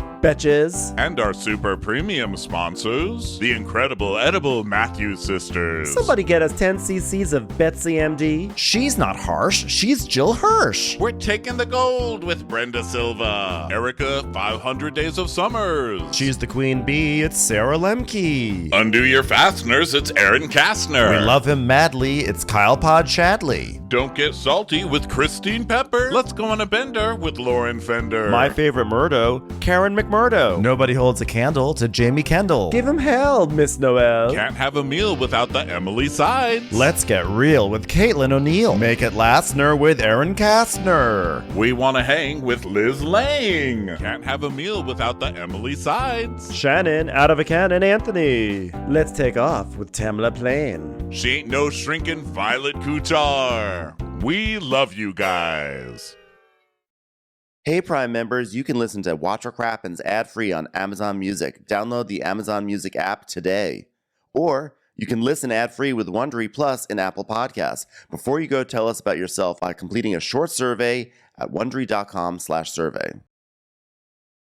And our super premium sponsors, the incredible edible Matthews sisters. Somebody get us 10 cc's of Betsy MD. She's not harsh. She's Jill Hirsch. We're taking the gold with Brenda Silva. Erica, 500 Days of Summers. She's the queen bee. It's Sarah Lemke. Undo your fasteners. It's Aaron Kastner. We love him madly. It's Kyle Pod Shadley. Don't get salty with Christine Pepper. Let's go on a bender with Lauren Fender. My favorite Murdo, Karen McMurdo. Nobody holds a candle to Jamie Kendall. Give him hell, Miss Noel. Can't have a meal without the Emily Sides. Let's get real with Caitlin O'Neill. Make it lastner with Aaron Kastner. We want to hang with Liz Lang. Can't have a meal without the Emily Sides. Shannon, out of a cannon, Anthony. Let's take off with Tamla Plain. She ain't no shrinking Violet Couture. We love you guys. Hey Prime members, you can listen to Watch What Crappens ad-free on Amazon Music. Download the Amazon Music app today. Or you can listen ad-free with Wondery Plus in Apple Podcasts. Before you go, tell us about yourself by completing a short survey at Wondery.com/survey.